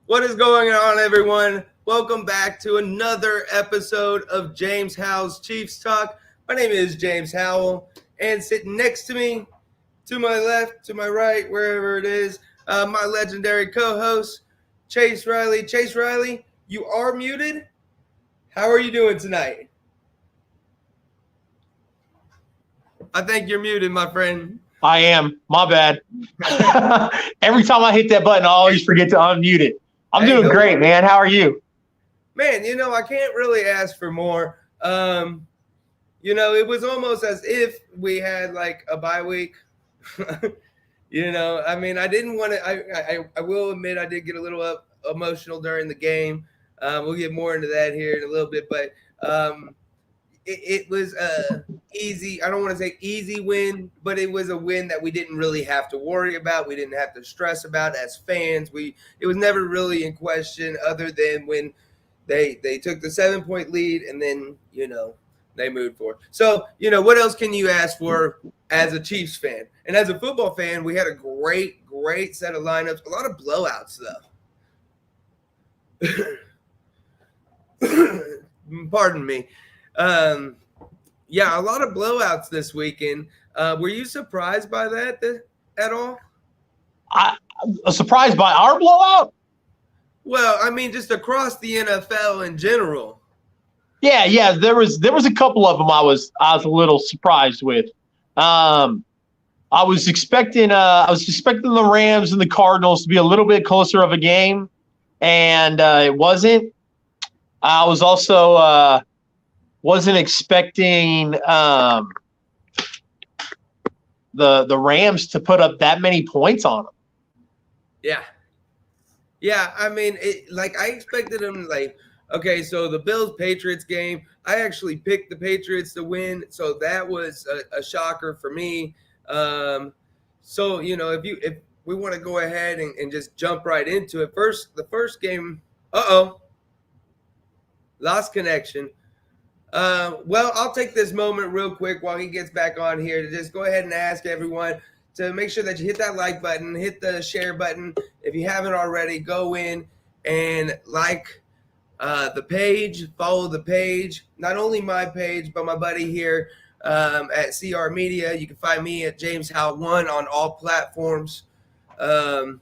What is going on, everyone? Welcome back to another episode of Jaymes Howell's Chiefs Talk. My name is Jaymes Howell, and sitting next to me, to my left, to my right, wherever it is, my legendary co-host, Chase Riley. Chase Riley, you are muted. How are you doing tonight? I think you're muted, my friend. I am. My bad. Every time I hit that button, I always forget to unmute it. I'm doing great, man. How are you? Man, I can't really ask for more. It was almost as if we had like a bye week. I didn't want to. I will admit I did get a little emotional during the game. We'll get more into that here in a little bit, but it was easy. I don't want to say easy win, but it was a win that we didn't really have to worry about. We didn't have to stress about as fans. It was never really in question, other than when they took the 7-point lead and then they moved forward. So what else can you ask for as a Chiefs fan? And as a football fan, we had a great set of lineups. A lot of blowouts though. Pardon me. A lot of blowouts this weekend. Were you surprised by that at all? Surprised by our blowout? Well, I mean, just across the NFL in general. Yeah. There was a couple of them I was a little surprised with. I was expecting the Rams and the Cardinals to be a little bit closer of a game, and it wasn't. I was also wasn't expecting the Rams to put up that many points on them. Yeah. I mean, I expected them okay, so the Bills-Patriots game, I actually picked the Patriots to win, so that was a shocker for me. If we want to go ahead and just jump right into it, the first game, lost connection. I'll take this moment real quick while he gets back on here to just go ahead and ask everyone to make sure that you hit that like button, hit the share button. If you haven't already, go in and like the page, follow the page, not only my page, but my buddy here at CR Media. You can find me at Jaymes Howell 1 on all platforms. And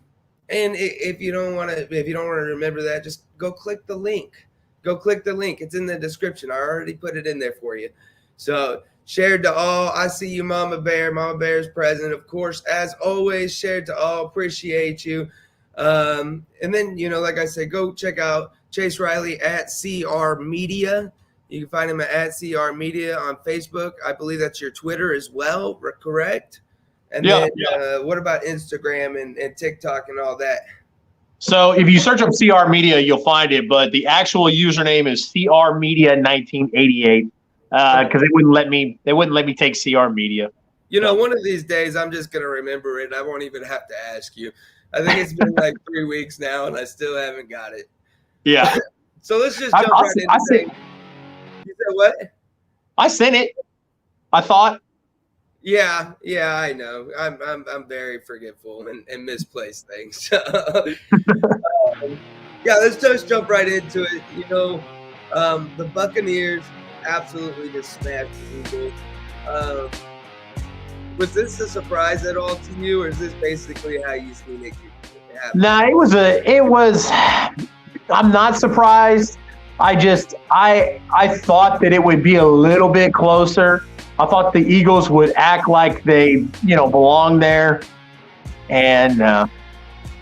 if you don't want to remember that, just go click the link. It's in the description. I already put it in there for you. So shared to all. I see you, Mama Bear. Mama Bear's present, of course, as always. Shared to all. Appreciate you. And then, like I said, go check out Chase Riley at CR Media. You can find him at CR Media on Facebook. I believe that's your Twitter as well, correct? And then what about Instagram and TikTok and all that? So if you search up CR Media, you'll find it, but the actual username is CR Media 1988 because they wouldn't let me take CR Media. One of these days I'm just gonna remember it. I won't even have to ask you. I think it's been like 3 weeks now, and I still haven't got it. Yeah. So let's just jump right into it. You said what? I sent it. I thought. Yeah, I know. I'm very forgetful and misplace things. Let's just jump right into it. The Buccaneers absolutely just smashed the Eagles. Was this a surprise at all to you, or is this basically how you seen it happen? Nah, it was. I'm not surprised. I thought that it would be a little bit closer. I thought the Eagles would act like they, belong there, and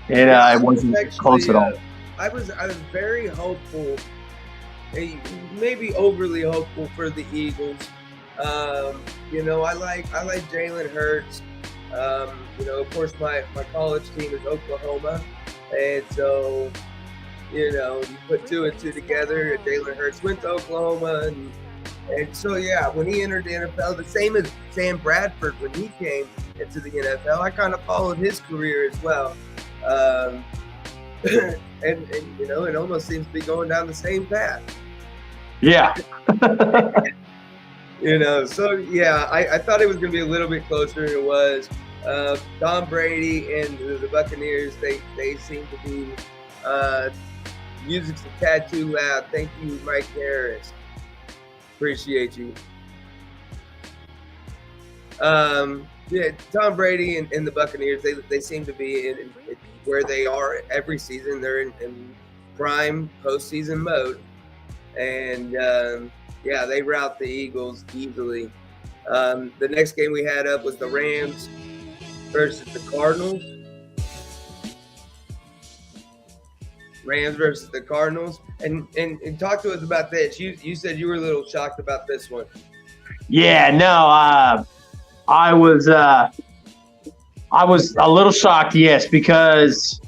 it wasn't close at all. I was very hopeful, maybe overly hopeful for the Eagles. I like Jalen Hurts. Of course, my college team is Oklahoma, and so you put 2 and 2 together. And Jalen Hurts went to Oklahoma, and so when he entered the NFL, the same as Sam Bradford when he came into the NFL, I kind of followed his career as well. And it almost seems to be going down the same path. Yeah. I thought it was going to be a little bit closer than it was. Tom Brady and the Buccaneers, they seem to be Uh, music's a tad too loud. Thank you, Mike Harris. Appreciate you. Yeah, Tom Brady and the Buccaneers, they seem to be in where they are every season. They're in prime postseason mode. And yeah, they rout the Eagles easily. The next game we had up was the Rams versus the Cardinals. Rams versus the Cardinals. And talk to us about this. You said you were a little shocked about this one. Yeah, no, I was a little shocked, yes, because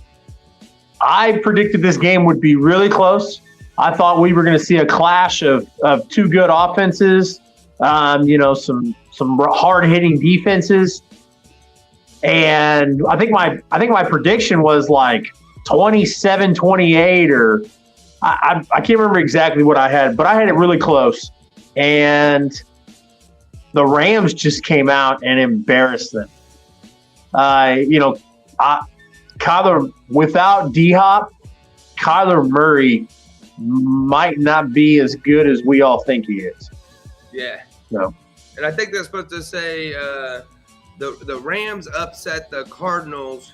I predicted this game would be really close. I thought we were going to see a clash of two good offenses, some hard-hitting defenses. And I think my prediction was like 27-28, or I can't remember exactly what I had, but I had it really close. And the Rams just came out and embarrassed them. Kyler, without D-Hop, Kyler Murray might not be as good as we all think he is. Yeah. No. And I think they're supposed to say the Rams upset the Cardinals.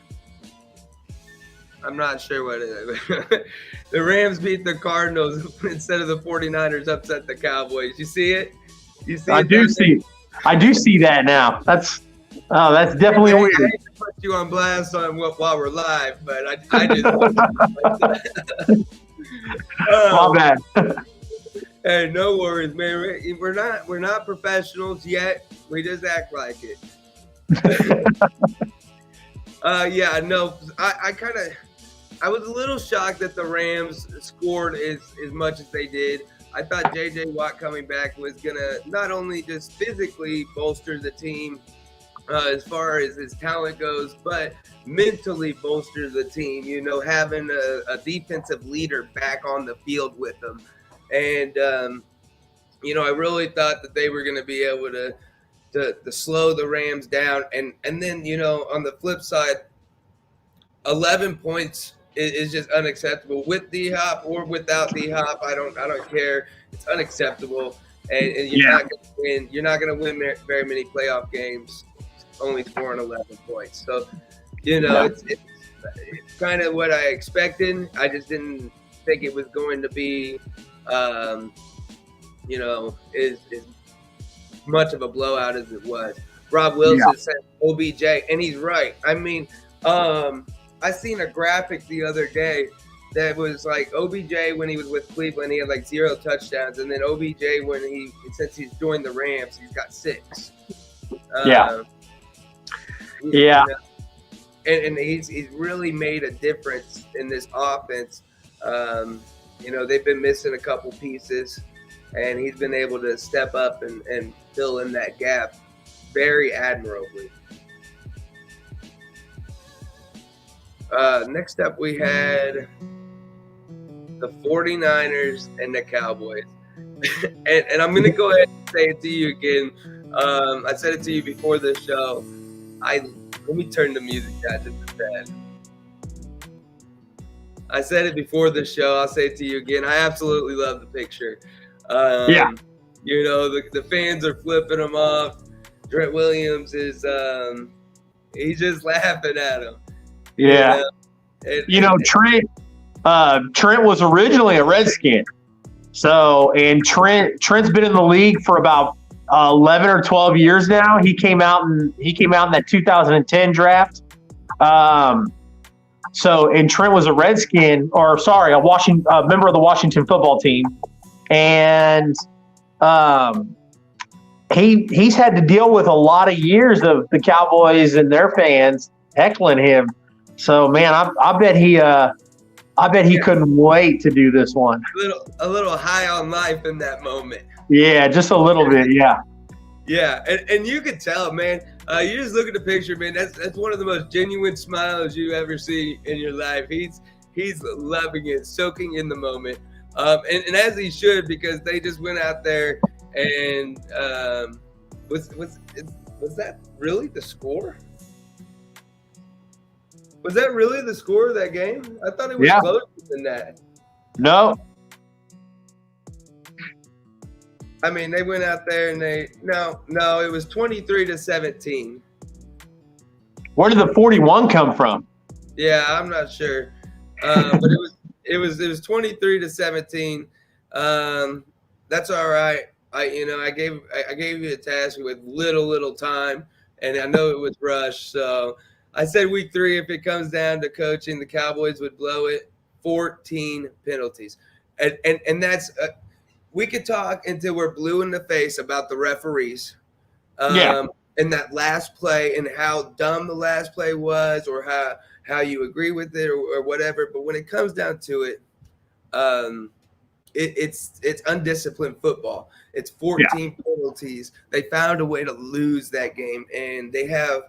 I'm not sure what it is. The Rams beat the Cardinals instead of the 49ers upset the Cowboys. You see it? You see I do see that now. That's definitely weird. I hate to put you on blast while we're live, but I just my bad. Hey, no worries, man. We're not professionals yet. We just act like it. Yeah, no. I was a little shocked that the Rams scored as much as they did. I thought J.J. Watt coming back was going to not only just physically bolster the team as far as his talent goes, but mentally bolster the team, having a defensive leader back on the field with them. And, I really thought that they were going to be able to slow the Rams down. And then, on the flip side, 11 points is just unacceptable with D-Hop or without D-Hop. I don't care. It's unacceptable, and you're not going to win. You're not going to win very many playoff games only scoring 11 points. So, it's kind of what I expected. I just didn't think it was going to be, as much of a blowout as it was. Rob Wilson said OBJ, and he's right. I mean, I seen a graphic the other day that was like OBJ when he was with Cleveland, he had like 0 touchdowns, and then OBJ since he's joined the Rams, he's got 6. And he's really made a difference in this offense. They've been missing a couple pieces, and he's been able to step up and fill in that gap very admirably. Next up, we had the 49ers and the Cowboys. and I'm going to go ahead and say it to you again. I said it to you before the show. Let me turn the music down just a tad. I said it before the show. I'll say it to you again. I absolutely love the picture. The fans are flipping them off. Trent Williams is he's just laughing at him. Yeah. Trent was originally a Redskin. So, and Trent's been in the league for about 11 or 12 years now. He came out in that 2010 draft. And Trent was a Redskin, a member of the Washington football team. And he's had to deal with a lot of years of the Cowboys and their fans heckling him. So, man, I bet he couldn't wait to do this one. A little high on life in that moment. Yeah, just a little bit. Yeah. Yeah, and you could tell, man. You just look at the picture, man. That's one of the most genuine smiles you ever see in your life. He's loving it, soaking in the moment, and as he should, because they just went out there and was that really the score? Was that really the score of that game? I thought it was Yeah. closer than that. No. I mean, they went out there and no, it was 23-17. Where did the 41 come from? Yeah, I'm not sure, but it was 23-17. That's all right. I gave you a task with little time, and I know it was rushed. So I said week 3, if it comes down to coaching, the Cowboys would blow it. 14 penalties, and that's we could talk until we're blue in the face about the referees. And that last play and how dumb the last play was, or how you agree with it, or whatever. But when it comes down to it, it's undisciplined football. It's 14 penalties. They found a way to lose that game, and they have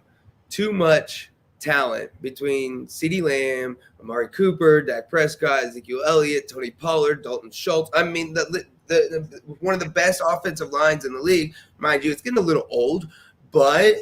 too much talent between CeeDee Lamb, Amari Cooper, Dak Prescott, Ezekiel Elliott, Tony Pollard, Dalton Schultz. I mean, the one of the best offensive lines in the league. Mind you, it's getting a little old, but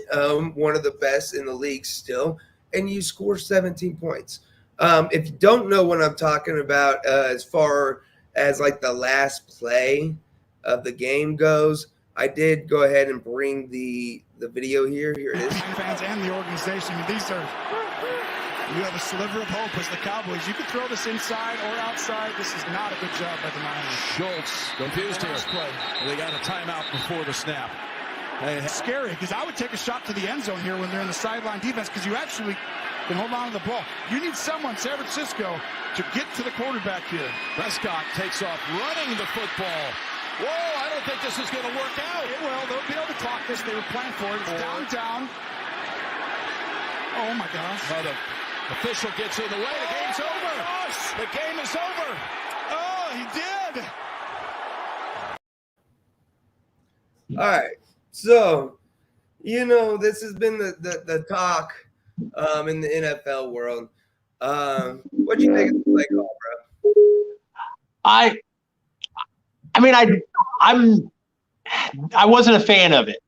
one of the best in the league still. And you score 17 points. If you don't know what I'm talking about as far as like the last play of the game goes, I did go ahead and bring the video here. Here it is. Fans and the organization. You have a sliver of hope as the Cowboys. You could throw this inside or outside. This is not a good job by the Niners. Schultz confused here. They got a timeout before the snap. It's scary because I would take a shot to the end zone here when they're in the sideline defense, because you actually can hold on to the ball. You need someone, San Francisco, to get to the quarterback here. Prescott takes off running the football. Whoa, I don't think this is going to work out. It will. They'll be able to clock this. They were playing for it. It's down. Oh, my gosh. Oh, the official gets in the way. The game's over. Gosh. The game is over. Oh, he did. All right. So, this has been the talk in the NFL world. What do you think of the play call, bro? I wasn't a fan of it.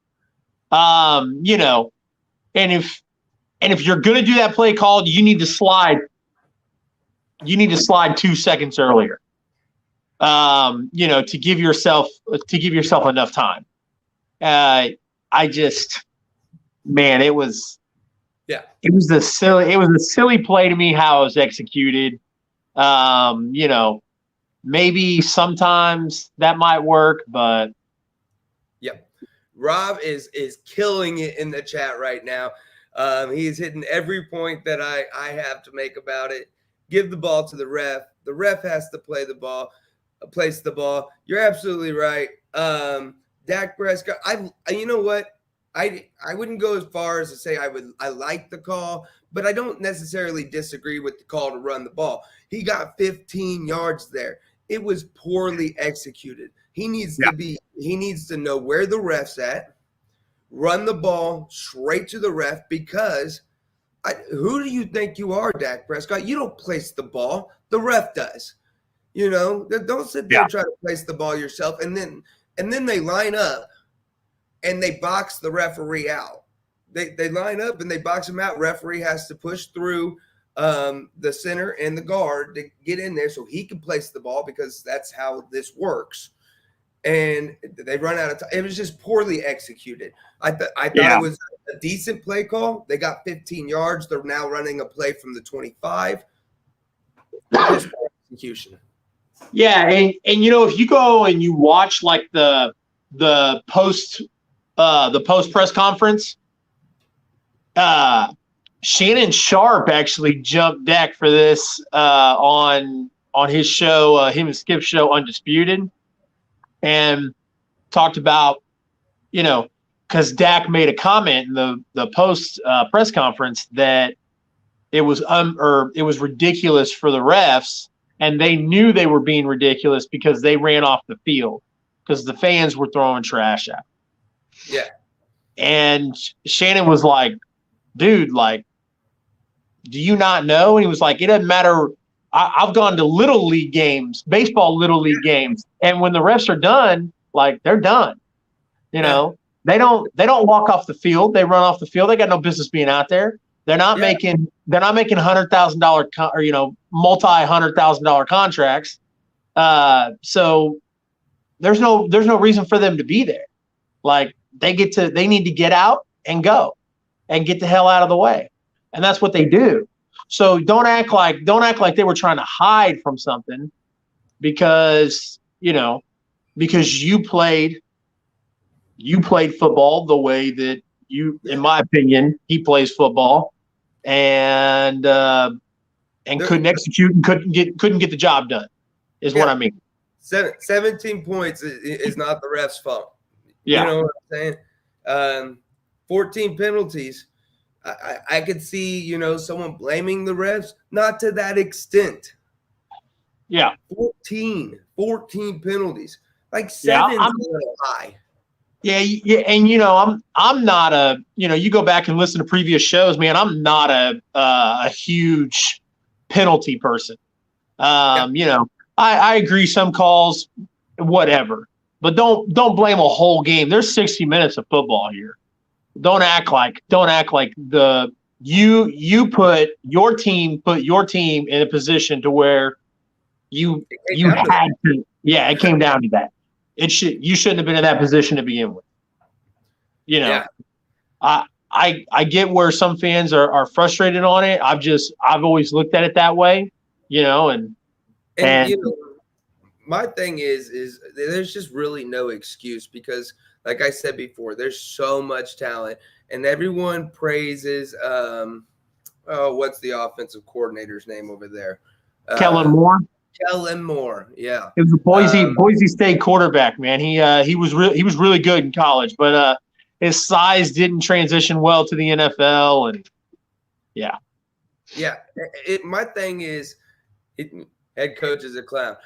And if you're going to do that play call, you need to slide 2 seconds earlier. To give yourself enough time. It was a silly play to me how it was executed. Maybe sometimes that might work, but yep. Rob is killing it in the chat right now. He's hitting every point that I have to make about it. Give the ball to the ref. The ref has to place the ball. You're absolutely right. Dak Prescott, you know what? I wouldn't go as far as to say I like the call, but I don't necessarily disagree with the call to run the ball. He got 15 yards there. It was poorly executed. He needs to know where the ref's at, run the ball straight to the ref, because who do you think you are, Dak Prescott? You don't place the ball. The ref does. Don't sit there and try to place the ball yourself. And then they line up and they box the referee out. They line up and they box him out. Referee has to push through the center and the guard to get in there so he can place the ball, because that's how this works. And they run out of time. It was just poorly executed. I thought it was a decent play call. They got 15 yards. They're now running a play from the 25. Just execution. Yeah, and if you go and you watch like the post press conference, Shannon Sharp actually jumped Dak for this on his show, him and Skip's show, Undisputed, and talked about, because Dak made a comment in the post press conference that it was ridiculous for the refs, and they knew they were being ridiculous because they ran off the field because the fans were throwing trash out. Yeah. And Shannon was like, dude, like, do you not know? And he was like, it doesn't matter. I've gone to little league games, baseball little league games, and when the refs are done, like, they're done. They don't walk off the field. They run off the field. They got no business being out there. They're not making $100,000 or multi-$100,000 contracts. So there's no reason for them to be there. Like they need to get out and go and get the hell out of the way. And that's what they do. So don't act like they were trying to hide from something because you played football the way that in my opinion, he plays football and couldn't execute and couldn't get the job done is what I mean. 17 points is not the ref's fault. Yeah. You know what I'm saying? 14 penalties. I could see, someone blaming the refs, not to that extent. Yeah. 14 penalties. Like 7 is a little high. Yeah, and I'm not a you go back and listen to previous shows, man. I'm not a huge penalty person. I agree some calls, whatever, but don't blame a whole game. There's 60 minutes of football here. Don't act like you put your team in a position to where you had to. Yeah, it came down to that. You shouldn't have been in that position to begin with. I get where some fans are frustrated on it. I've always looked at it that way, and my thing is there's just really no excuse because, like I said before, there's so much talent, and everyone praises. What's the offensive coordinator's name over there? Kellen Moore. Kellen Moore, yeah. It was a Boise State quarterback, man. He was really good in college, but his size didn't transition well to the NFL, and yeah. My thing is, head coach is a clown.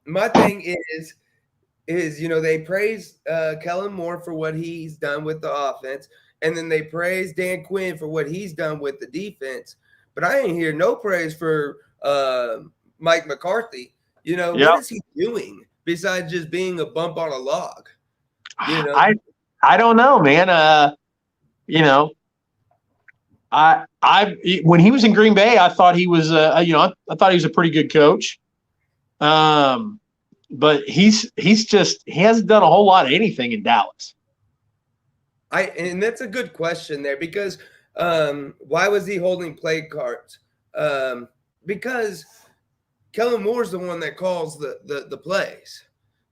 My thing is they praise Kellen Moore for what he's done with the offense, and then they praise Dan Quinn for what he's done with the defense. But I ain't hear no praise for Mike McCarthy. What is he doing besides just being a bump on a log? I don't know, man. When he was in Green Bay, I thought he was I thought he was a pretty good coach. But he hasn't done a whole lot of anything in Dallas. And that's a good question there because why was he holding play cards? Because Kellen Moore's the one that calls the plays,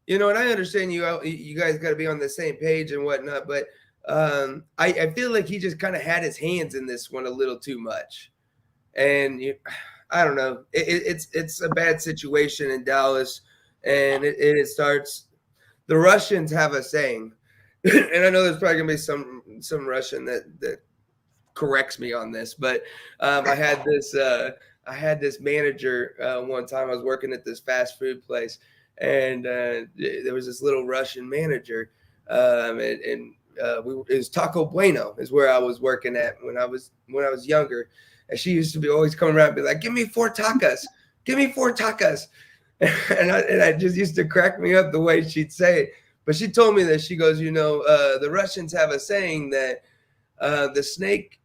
and I understand you guys got to be on the same page and whatnot, but I feel like he just kind of had his hands in this one a little too much, and I don't know. It's a bad situation in Dallas, and it starts. The Russians have a saying, and I know there's probably gonna be some Russian that corrects me on this, but I had this manager one time. I was working at this fast food place, and there was this little Russian manager, it was Taco Bueno is where I was working at when I was younger, and she used to be always coming around and be like, "Give me 4 tacos, give me 4 tacos," and I just used to crack me up the way she'd say it. But she told me that she goes, the Russians have a saying that the snake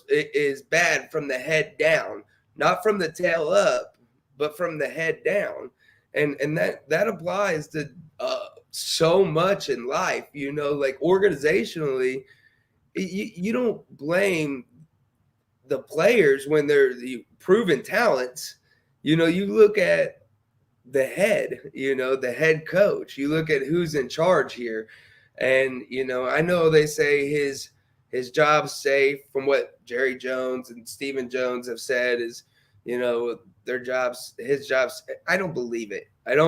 is bad from the head down. Not from the tail up, but from the head down. And that applies to so much in life, like organizationally, you don't blame the players when they're the proven talents. You look at the head, the head coach. You look at who's in charge here. And, I know they say his job's safe from what Jerry Jones and Stephen Jones have said is, his jobs. I don't believe it. And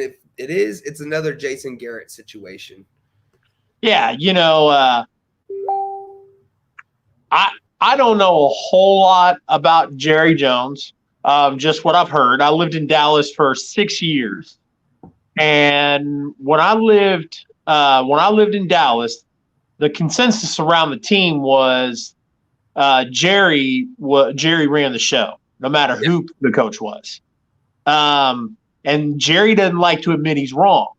if it is, it's another Jason Garrett situation. Yeah. I don't know a whole lot about Jerry Jones. Just what I've heard. I lived in Dallas for 6 years. And when I lived in Dallas, the consensus around the team was Jerry ran the show, no matter who the coach was. And Jerry doesn't like to admit he's wrong.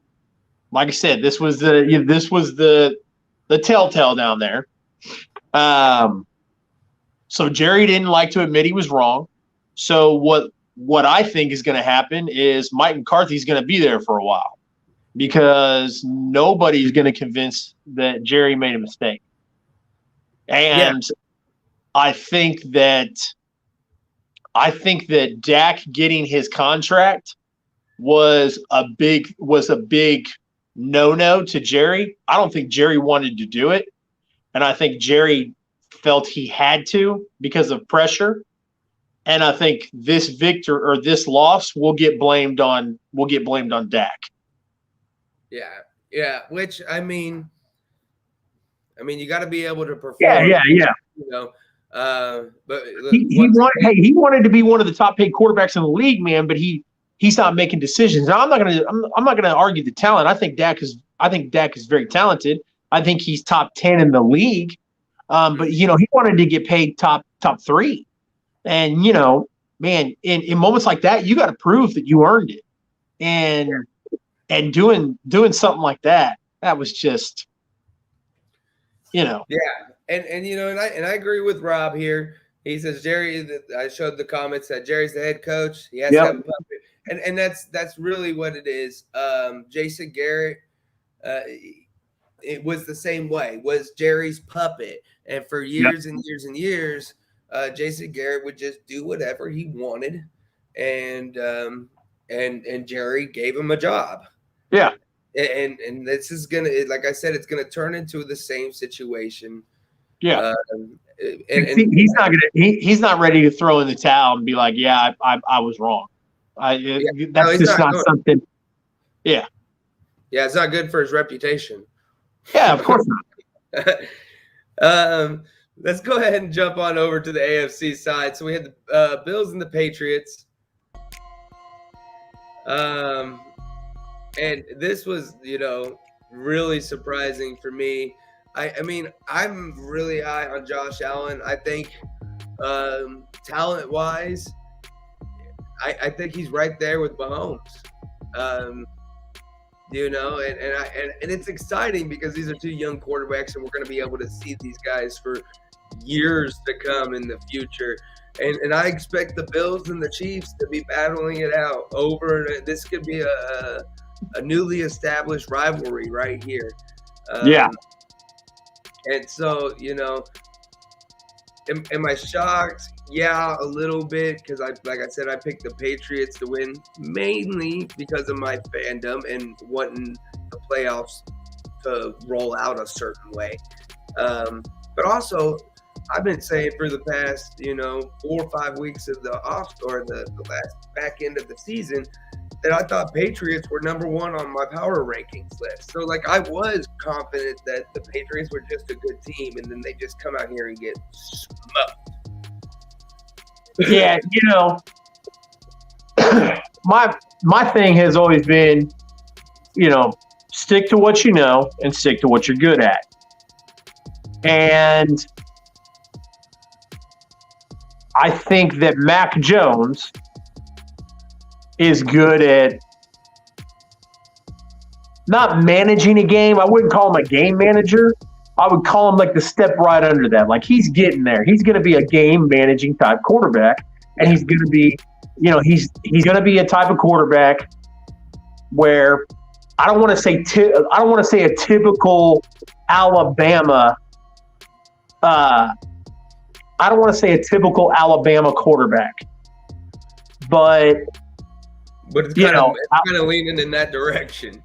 Like I said, this was the telltale down there. So Jerry didn't like to admit he was wrong. So what I think is going to happen is Mike McCarthy's going to be there for a while because nobody's going to convince that Jerry made a mistake. And I think that Dak getting his contract was a big no-no to Jerry. I don't think Jerry wanted to do it. And I think Jerry felt he had to because of pressure. And I think this this loss will get blamed on Dak. Yeah. Which I mean, you got to be able to perform. Yeah. You know, but he wanted to be one of the top paid quarterbacks in the league, man. But he's not making decisions. Now, I'm not gonna argue the talent. I think Dak is very talented. I think he's top 10 in the league. But he wanted to get paid top 3. And, man, in moments like that, you got to prove that you earned it. And doing something like that was just, Yeah. And I agree with Rob here. He says, Jerry, I showed the comments that Jerry's the head coach. He has to have a puppet. And that's really what it is. Jason Garrett, it was the same way, was Jerry's puppet. And for years and years and years, Jason Garrett would just do whatever he wanted, and Jerry gave him a job. Yeah, and this is gonna, like I said, it's gonna turn into the same situation. Yeah, he's not ready to throw in the towel and be like, I was wrong. That's just not something. Yeah, it's not good for his reputation. Yeah, of course not. Let's go ahead and jump on over to the AFC side. So we had the Bills and the Patriots. And this was, really surprising for me. I mean, I'm really high on Josh Allen. I think talent-wise, I think he's right there with Mahomes. And it's exciting because these are two young quarterbacks, and we're going to be able to see these guys for years to come in the future. And I expect the Bills and the Chiefs to be battling it out over. This could be a newly established rivalry right here. And so, am I shocked? Yeah, a little bit, because like I said, I picked the Patriots to win mainly because of my fandom and wanting the playoffs to roll out a certain way. But also, I've been saying for the past, 4 or 5 weeks of the the last back end of the season, that I thought Patriots were number 1 on my power rankings list. So, I was confident that the Patriots were just a good team, and then they just come out here and get smoked. Yeah, my thing has always been, stick to what you know and stick to what you're good at. And I think that Mac Jones is good at not managing a game. I wouldn't call him a game manager. I would call him the step right under that. He's getting there. He's going to be a game managing type quarterback, and he's going to be, he's going to be a type of quarterback where I don't want to say a typical Alabama. I don't want to say a typical Alabama quarterback, but it's kind of leaning in that direction.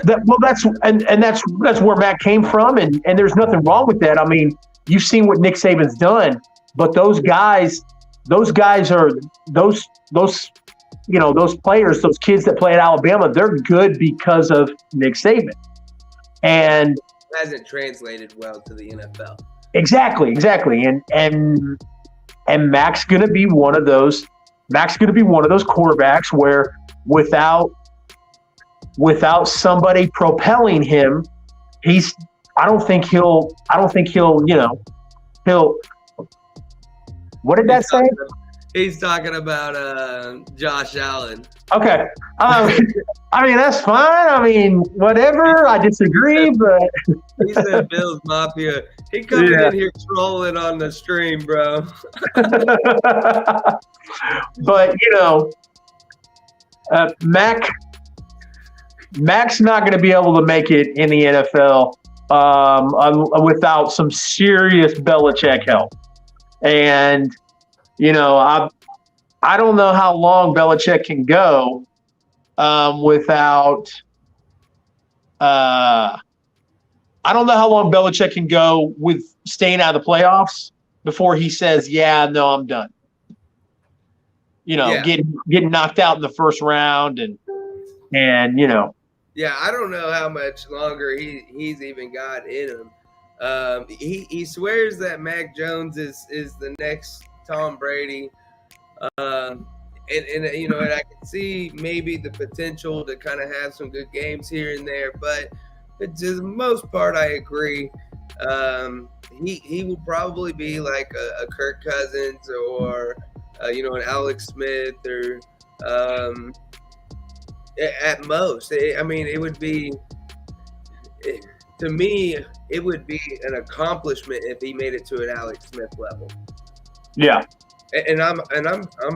That's where Matt came from, and there's nothing wrong with that. I mean, you've seen what Nick Saban's done, but those guys are those players, those kids that play at Alabama, they're good because of Nick Saban, and it hasn't translated well to the NFL. Exactly, and Mac's going to be one of those. Mac's going to be one of those quarterbacks where without somebody propelling him, I don't think he'll what did that say? He's talking about Josh Allen. Okay. I mean, that's fine. I mean, whatever. I disagree, but He said Bills Mafia. He coming Yeah. in here trolling on the stream, bro. but Mac's not going to be able to make it in the NFL without some serious Belichick help. And I don't know how long Belichick can go without. I don't know how long Belichick can go with staying out of the playoffs before he says, "Yeah, no, I'm done." Getting knocked out in the first round, and Yeah, I don't know how much longer he's even got in him. He swears that Mac Jones is the next Tom Brady. And I can see maybe the potential to kind of have some good games here and there, but to the most part, I agree. He will probably be like a Kirk Cousins or an Alex Smith or at most. It would be, to me, it would be an accomplishment if he made it to an Alex Smith level. Yeah. And I'm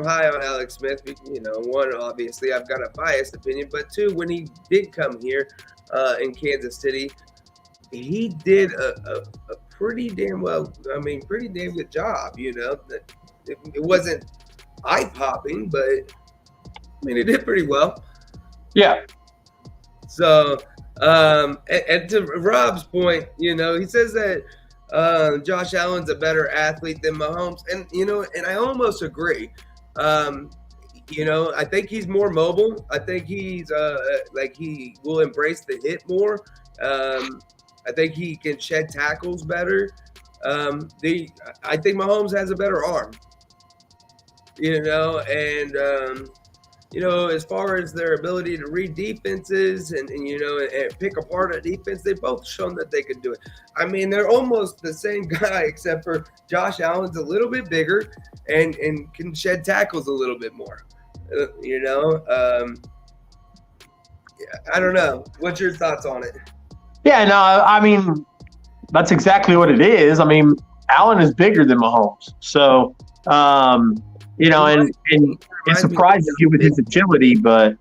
high on Alex Smith. One, obviously I've got a biased opinion, but two, when he did come here in Kansas City, he did a pretty damn well. Pretty damn good job. It wasn't eye popping, but he did pretty well. Yeah. So, and to Rob's point, he says that Josh Allen's a better athlete than Mahomes, and I almost agree. I think he's more mobile. I think he's he will embrace the hit more. I think he can shed tackles better. I think Mahomes has a better arm. As far as their ability to read defenses and pick apart a defense, they've both shown that they can do it. They're almost the same guy, except for Josh Allen's a little bit bigger and can shed tackles a little bit more. I don't know. What's your thoughts on it? Yeah, no, that's exactly what it is. Allen is bigger than Mahomes. So, and it surprises you with his agility, but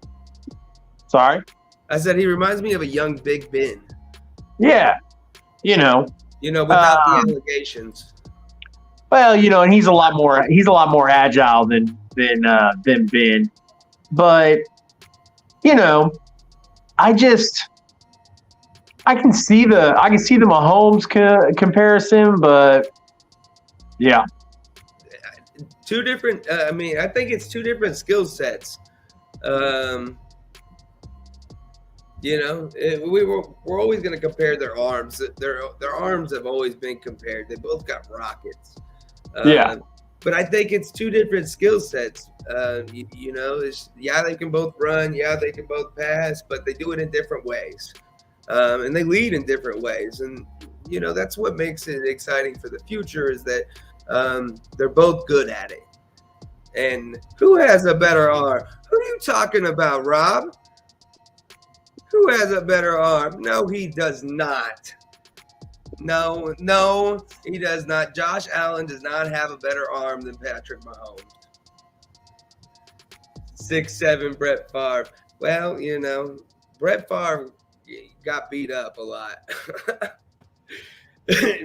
sorry? I said he reminds me of a young Big Ben. Yeah. Without the allegations. Well, and he's a lot more agile than Ben. But, I can see the Mahomes comparison, but yeah. Two different. I think it's two different skill sets. We're always going to compare their arms. Their arms have always been compared. They both got rockets. But I think it's two different skill sets. They can both run. Yeah, they can both pass, but they do it in different ways. And they lead in different ways. And, that's what makes it exciting for the future is that they're both good at it. And who has a better arm? Who are you talking about, Rob? Who has a better arm? No, he does not. No, he does not. Josh Allen does not have a better arm than Patrick Mahomes. 6'7" Brett Favre. Well, Brett Favre got beat up a lot.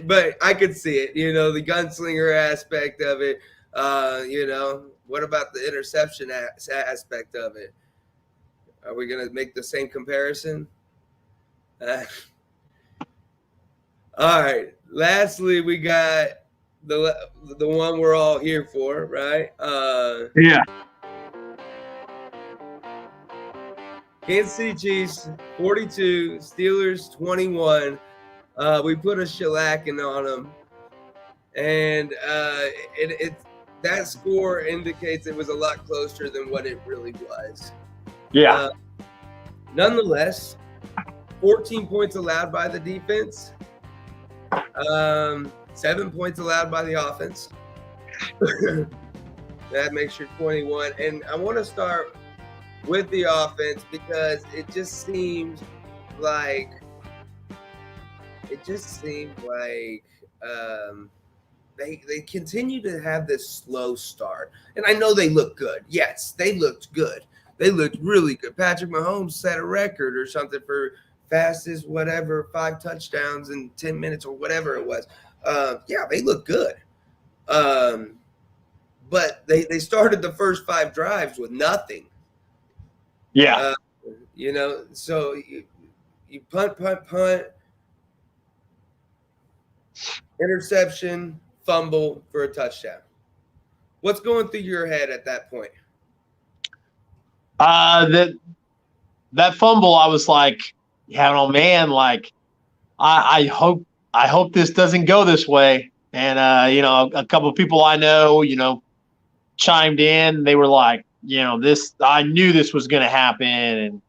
But I could see it, the gunslinger aspect of it. What about the interception aspect of it? Are we going to make the same comparison? All right. Lastly, we got the one we're all here for, right? Yeah. Kansas City Chiefs 42, Steelers 21. We put a shellacking on them, and that score indicates it was a lot closer than what it really was. Yeah. Nonetheless, 14 points allowed by the defense, 7 points allowed by the offense. That makes you 21. And I want to start with the offense because it just seemed like they continue to have this slow start. And I know they look good. Yes, they looked good. They looked really good. Patrick Mahomes set a record or something for fastest whatever 5 touchdowns in 10 minutes or whatever it was. Yeah, they look good. But they started the first 5 drives with nothing. Yeah. So you punt, interception, fumble for a touchdown. What's going through your head at that point? That fumble, I was like, oh man, like I hope this doesn't go this way. And a couple of people I know, chimed in. They were like, this, I knew this was going to happen, and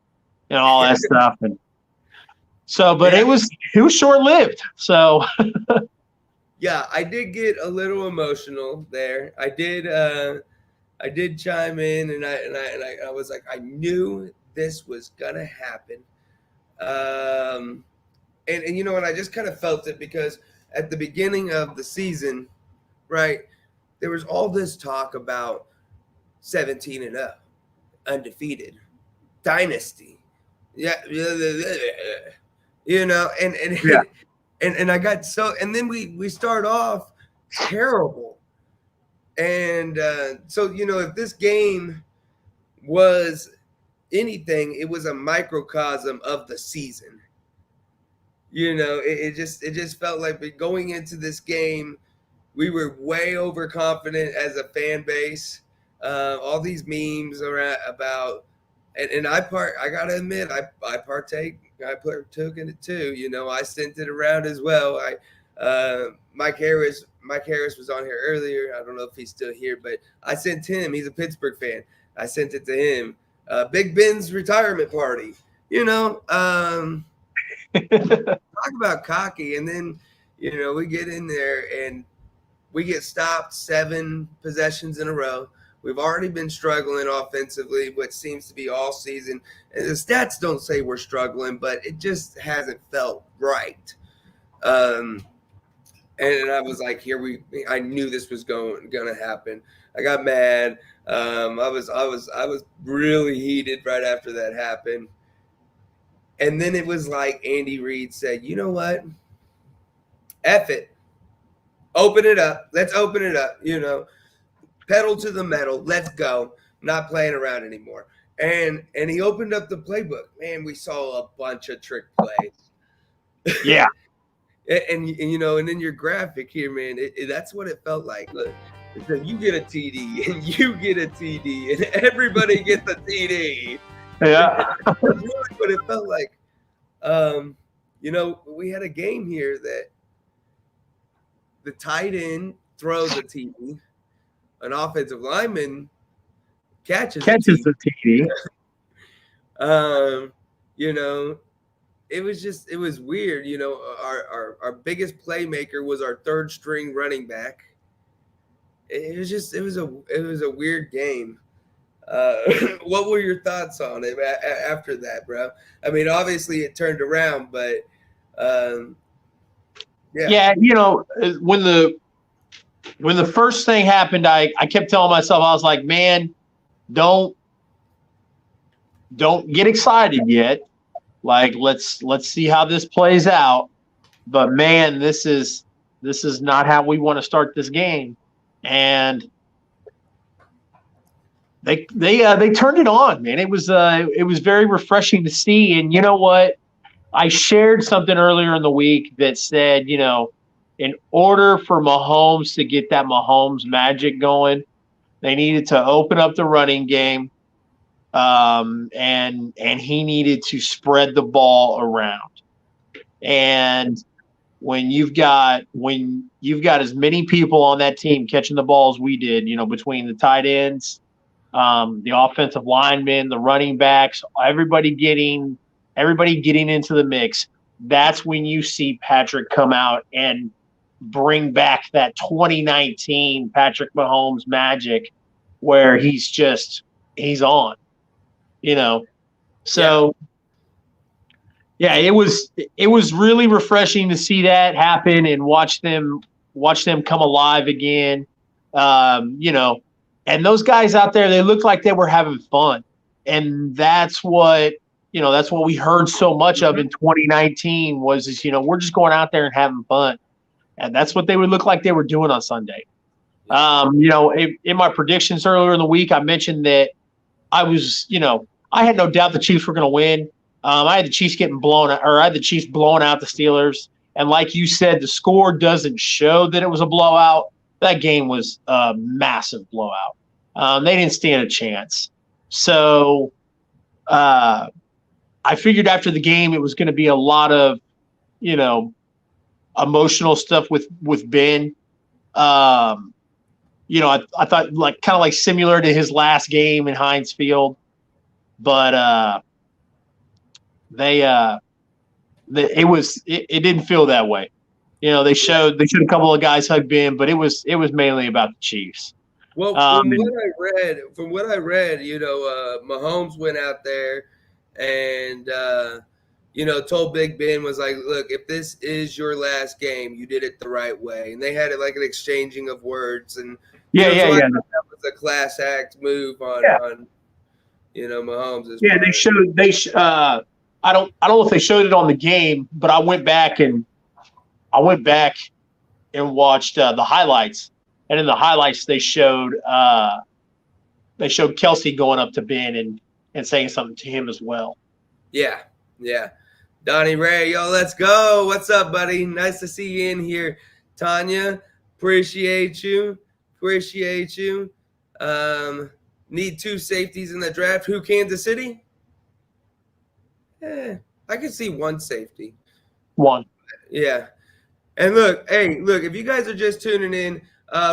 all that stuff. And so, but it was short lived. So. Yeah, I did get a little emotional there. I did chime in, and I was like, I knew this was gonna happen. And and I just kind of felt it because at the beginning of the season, right, there was all this talk about 17-0, undefeated, dynasty, yeah, and Yeah. and I got so, and then we start off terrible, and so if this game was anything, it was a microcosm of the season. It just felt like going into this game, we were way overconfident as a fan base. All these memes are about, and I gotta admit, I partook in it too. I sent it around as well. Mike Harris was on here earlier. I don't know if he's still here, but I sent him. He's a Pittsburgh fan. I sent it to him. Big Ben's retirement party. Talk about cocky, and then we get in there and we get stopped 7 possessions in a row. We've already been struggling offensively, what seems to be all season. And the stats don't say we're struggling, but it just hasn't felt right. And I was like, I knew this was going to happen. I got mad. I was really heated right after that happened. And then it was like Andy Reid said, you know what? F it. Open it up. Let's open it up. Pedal to the metal. Let's go. Not playing around anymore. And he opened up the playbook. Man, we saw a bunch of trick plays. Yeah. and then your graphic here, man, that's what it felt like. Look, it said you get a TD and you get a TD and everybody gets a TD. Yeah. That's really what it felt like. We had a game here that the tight end throws a TD, an offensive lineman catches the TD. It was weird. Our biggest playmaker was our 3rd string running back. It was a weird game. What were your thoughts on it after that, bro? I mean, obviously it turned around, but yeah. When the first thing happened, I kept telling myself, I was like, man, don't get excited yet. Like, let's see how this plays out. But man, this is not how we want to start this game. And they turned it on, man. It was very refreshing to see. And you know what? I shared something earlier in the week that said, in order for Mahomes to get that Mahomes magic going, they needed to open up the running game, and he needed to spread the ball around. And when you've got as many people on that team catching the ball as we did, between the tight ends, the offensive linemen, the running backs, everybody getting into the mix, that's when you see Patrick come out and bring back that 2019 Patrick Mahomes magic where he's on. you know. So yeah, it was really refreshing to see that happen and watch them come alive again. You know, and those guys out there, they looked like they were having fun. And that's what we heard so much of in 2019 was this, we're just going out there and having fun. And that's what they would look like they were doing on Sunday. In my predictions earlier in the week, I mentioned that I was, I had no doubt the Chiefs were going to win. I had the Chiefs I had the Chiefs blowing out the Steelers. And like you said, the score doesn't show that it was a blowout. That game was a massive blowout. They didn't stand a chance. So I figured after the game it was going to be a lot of, emotional stuff with Ben. I thought kind of like similar to his last game in Heinz Field, but it didn't feel that way. They showed a couple of guys hug Ben, but it was mainly about the Chiefs. Well, from what I read, Mahomes went out there and told Big Ben, was like, look, if this is your last game, you did it the right way. And they had it like an exchanging of words. And I thought that was a class act move on Mahomes. Yeah, part. I don't know if they showed it on the game, but I went back and watched the highlights. And in the highlights, they showed Kelsey going up to Ben and saying something to him as well. Yeah. Donnie Ray, yo, let's go. What's up, buddy? Nice to see you in here. Tanya, appreciate you. Need 2 safeties in the draft. Who, Kansas City? I can see 1 safety. 1. Yeah. And look, if you guys are just tuning in,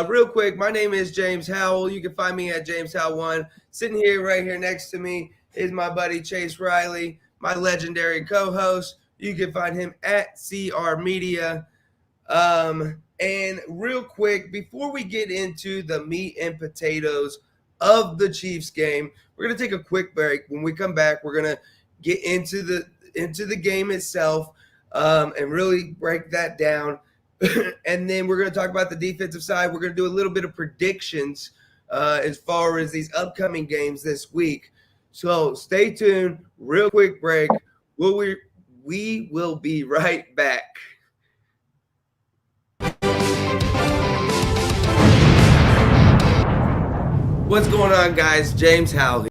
real quick, my name is Jaymes Howell. You can find me at Jaymes Howell 1. Sitting here, right here next to me is my buddy Chase Riley, my legendary co-host. You can find him at CR Media. And real quick, before we get into the meat and potatoes of the Chiefs game, we're going to take a quick break. When we come back, we're going to get into the game itself and really break that down. And then we're going to talk about the defensive side. We're going to do a little bit of predictions as far as these upcoming games this week. So stay tuned. Real quick break. We will be right back. What's going on, guys? Jaymes Howell here.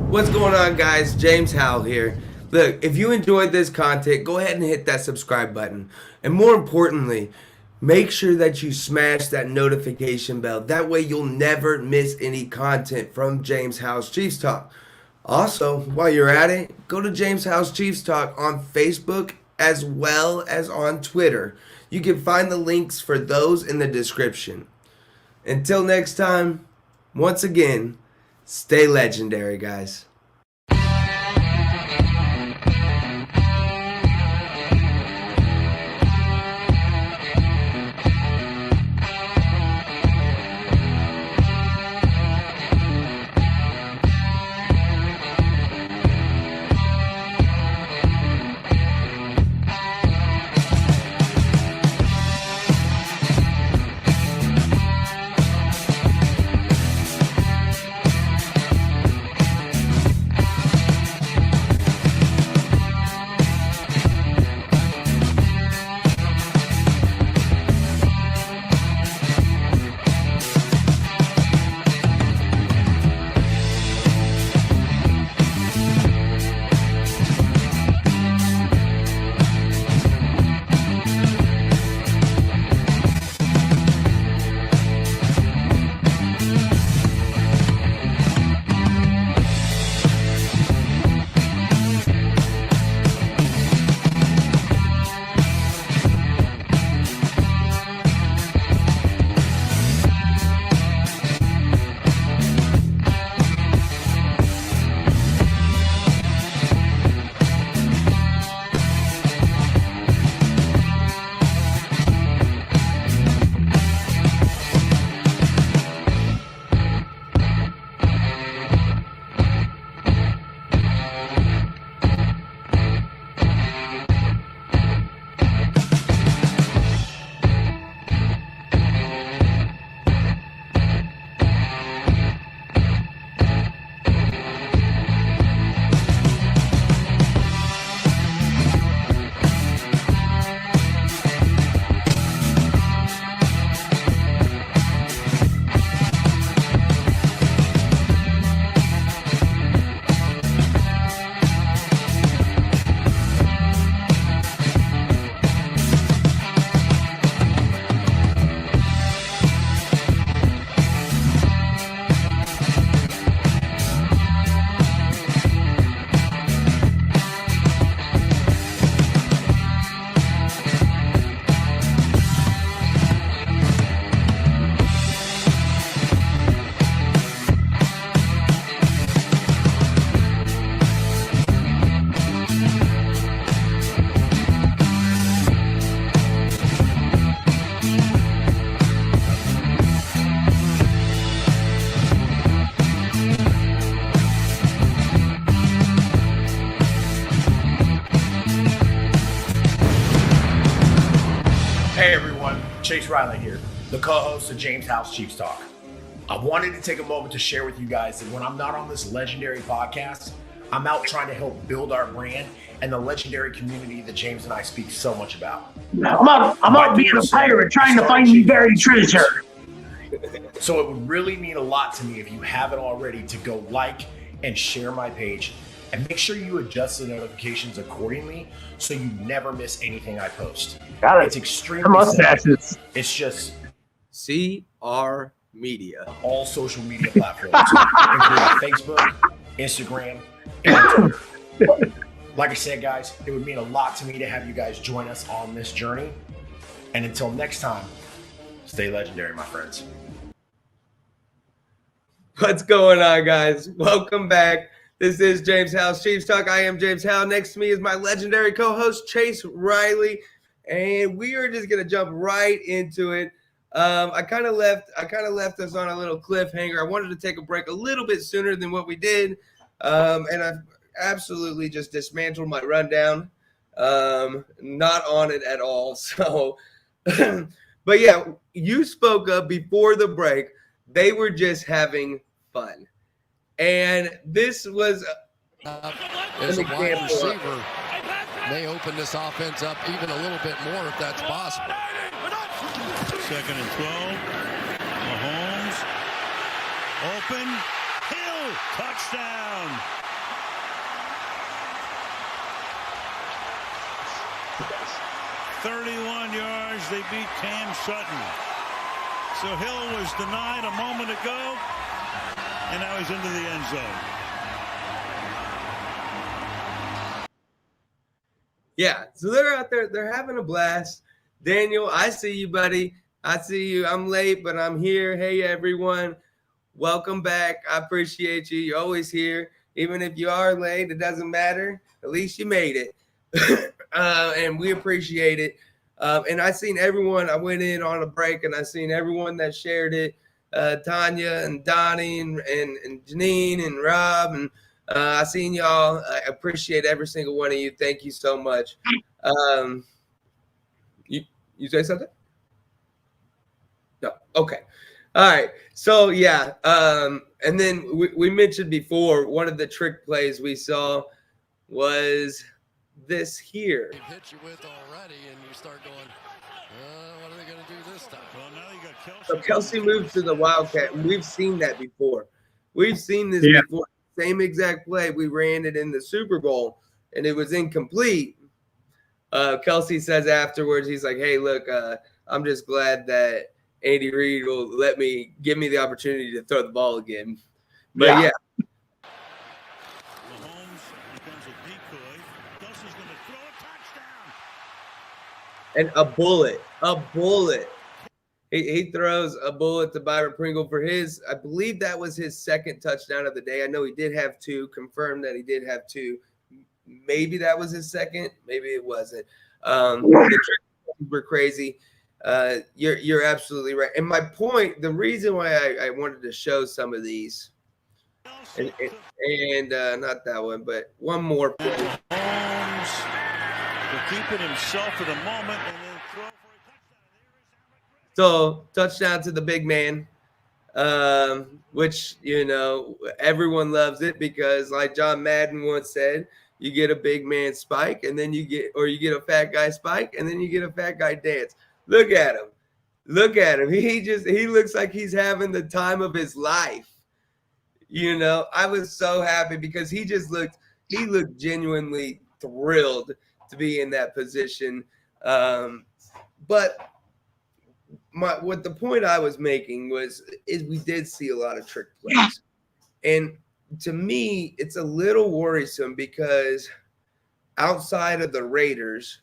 What's going on, guys? Jaymes Howell here. Look, if you enjoyed this content, go ahead and hit that subscribe button. And more importantly, make sure that you smash that notification bell. That way you'll never miss any content from Jaymes Howell's Chiefs Talk. Also, while you're at it, go to Jaymes Howell's Chiefs Talk on Facebook as well as on Twitter. You can find the links for those in the description. Until next time, once again, stay legendary, guys. Hey everyone, Chase Riley here, the co-host of Jaymes Howell's Chiefs Talk. I wanted to take a moment to share with you guys that when I'm not on this legendary podcast, I'm out trying to help build our brand and the legendary community that James and I speak so much about. I'm out being a pirate trying to find the buried treasure. So it would really mean a lot to me if you haven't already to go like and share my page and make sure you adjust the notifications accordingly so you never miss anything I post. Got it. It's extremely simple. It's just CR Media. All social media platforms, including Facebook, Instagram, and Twitter. Like I said, guys, it would mean a lot to me to have you guys join us on this journey. And until next time, stay legendary, my friends. What's going on, guys? Welcome back. This is Jaymes Howell's Chiefs Talk. I am Jaymes Howell. Next to me is my legendary co-host, Chase Riley. And we are just going to jump right into it. I kind of left us on a little cliffhanger. I wanted to take a break a little bit sooner than what we did. And I've absolutely just dismantled my rundown. Not on it at all. So, but yeah, you spoke up before the break. They were just having fun. And this was as a wide receiver may open this offense up even a little bit more if that's possible. 2nd and 12. Mahomes open. Hill, touchdown. "31 yards, they beat Cam Sutton." So Hill was denied a moment ago, and now he's into the end zone. Yeah, so they're out there. They're having a blast. Daniel, I see you, buddy. I see you. I'm late, but I'm here. Hey, everyone. Welcome back. I appreciate you. You're always here. Even if you are late, it doesn't matter. At least you made it. And we appreciate it. And I seen everyone. I went in on a break, and I seen everyone that shared it. Tanya and Donnie and Janine and Rob. And I seen y'all. I appreciate every single one of you. Thank you so much. You say something? No. Okay. All right. So, yeah. And then we mentioned before, one of the trick plays we saw was this here. They've hit you with already, and you start going, what are they going to do this time? Well, now you got Kelsey. So Kelsey moves to the Wildcat. And we've seen that before. We've seen this before. Same exact play. We ran it in the Super Bowl, and it was incomplete. Kelsey says afterwards, he's like, "Hey, look, I'm just glad that Andy Reid will give me the opportunity to throw the ball again." But yeah. Mahomes becomes a decoy. Kelsey's going to throw a touchdown. And a bullet. He throws a bullet to Byron Pringle for his, I believe that was his second touchdown of the day. I know he did have two, confirmed that he did have two. Maybe that was his second. Maybe it wasn't. The tricks were crazy. You're absolutely right. And my point, the reason why I wanted to show some of these, and not that one, but one more. Mahomes will keep it himself for the moment and then throw for a touchdown. So touchdown to the big man, which, everyone loves it because, like John Madden once said, you get a big man spike and then you get a fat guy spike and then you get a fat guy dance. Look at him. He looks like he's having the time of his life. I was so happy because he looked genuinely thrilled to be in that position. But what the point I was making is we did see a lot of trick plays. And to me, it's a little worrisome because outside of the Raiders,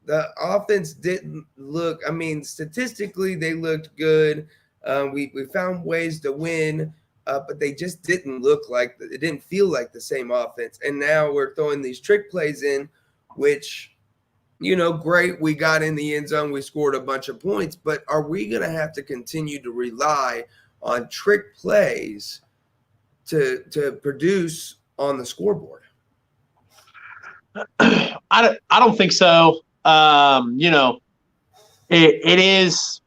the offense didn't look, statistically, they looked good. We found ways to win, but they just didn't it didn't feel like the same offense. And now we're throwing these trick plays in, which, great, we got in the end zone, we scored a bunch of points, but are we going to have to continue to rely on trick plays to produce on the scoreboard? I don't think so. It is,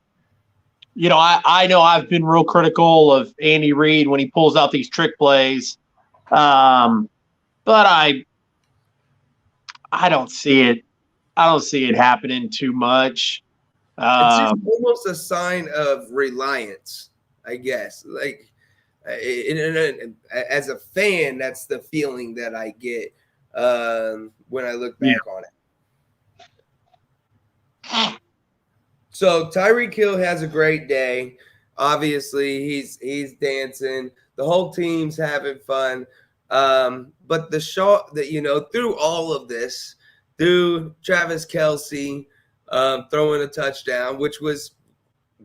I know I've been real critical of Andy Reid when he pulls out these trick plays. But I don't see it. I don't see it happening too much. It's just almost a sign of reliance, I guess. Like, as a fan, that's the feeling that I get when I look back on it. So Tyreek Hill has a great day. Obviously, he's dancing. The whole team's having fun. But the show that, through all of this, through Travis Kelce throwing a touchdown, which was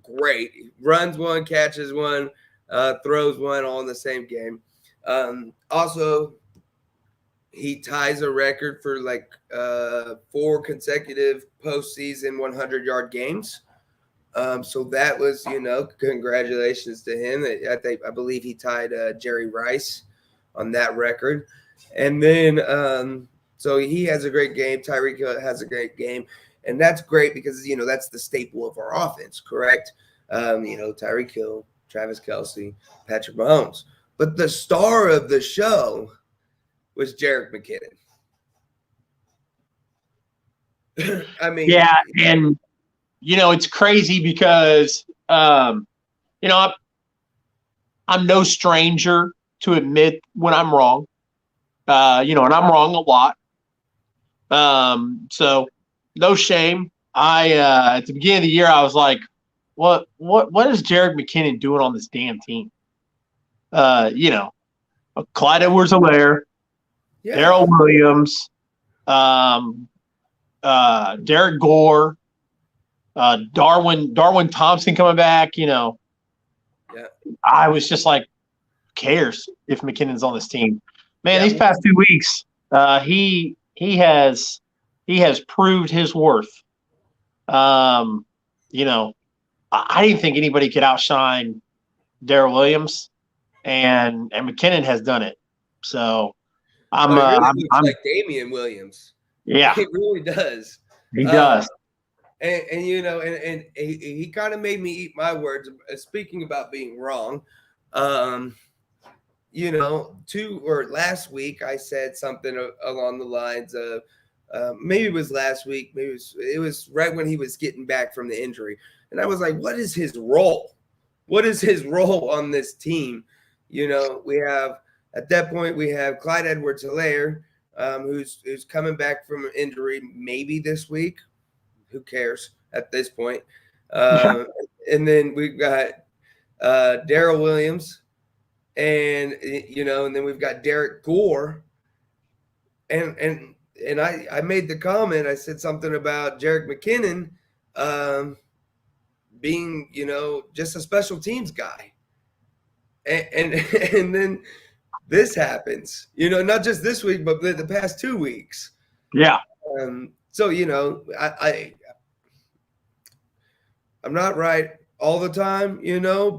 great. Runs one, catches one, throws one, all in the same game. Also, he ties a record for 4 consecutive postseason 100-yard games. So that was, congratulations to him. I believe he tied Jerry Rice on that record. And then so he has a great game. Tyreek Hill has a great game. And that's great because, that's the staple of our offense, correct? Tyreek Hill, Travis Kelce, Patrick Mahomes. But the star of the show was Jerick McKinnon. Yeah, and it's crazy because I'm no stranger to admit when I'm wrong. And I'm wrong a lot. So no shame. At the beginning of the year, I was like, what is Jerick McKinnon doing on this damn team? Clyde Edwards-Helaire, Darrell Williams, Derek Gore, Darwin Thompson coming back. I was just like, who cares if McKinnon's on this team? Man, these past 2 weeks, he has proved his worth. I didn't think anybody could outshine Darrell Williams, and McKinnon has done it. So I'm like Damian Williams. Yeah, it really does. He does. And he kind of made me eat my words. Speaking about being wrong, last week I said something along the lines of maybe it was last week, maybe it was right when he was getting back from the injury, and I was like, what is his role? What is his role on this team? We have at that point we have Clyde Edwards-Helaire, who's coming back from an injury maybe this week. Who cares at this point? And then we've got Darrell Williams, and then we've got Derek Gore, and I made the comment. I said something about Jerick McKinnon being just a special teams guy, and then this happens. Not just this week, but the past 2 weeks. Yeah. So I'm not right all the time,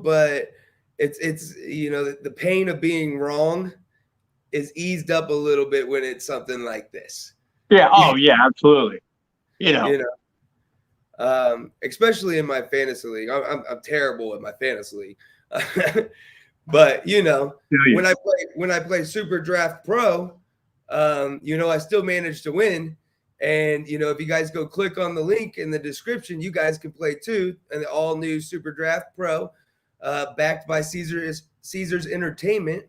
but it's the pain of being wrong is eased up a little bit when it's something like this. Yeah. Oh yeah, absolutely. Especially in my fantasy league. I'm terrible at my fantasy league. But when I play Super Draft Pro, I still manage to win. And if you guys go click on the link in the description, you guys can play too. And the all new Super Draft Pro, backed by Caesars Entertainment,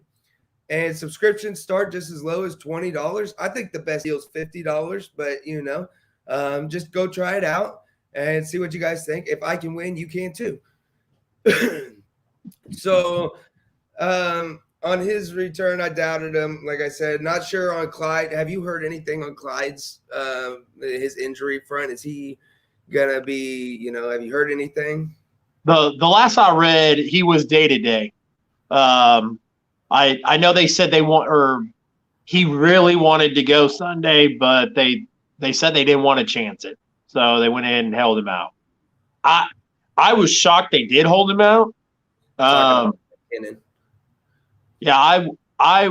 and subscriptions start just as low as $20. I think the best deal is $50, but just go try it out and see what you guys think. If I can win, you can too. So on his return, I doubted him. Like I said, not sure on Clyde. Have you heard anything on Clyde's his injury front? Is he gonna be? Have you heard anything? The last I read, he was day to day. I know they said he really wanted to go Sunday, but they said they didn't want to chance it, so they went in and held him out. I was shocked they did hold him out. Yeah, I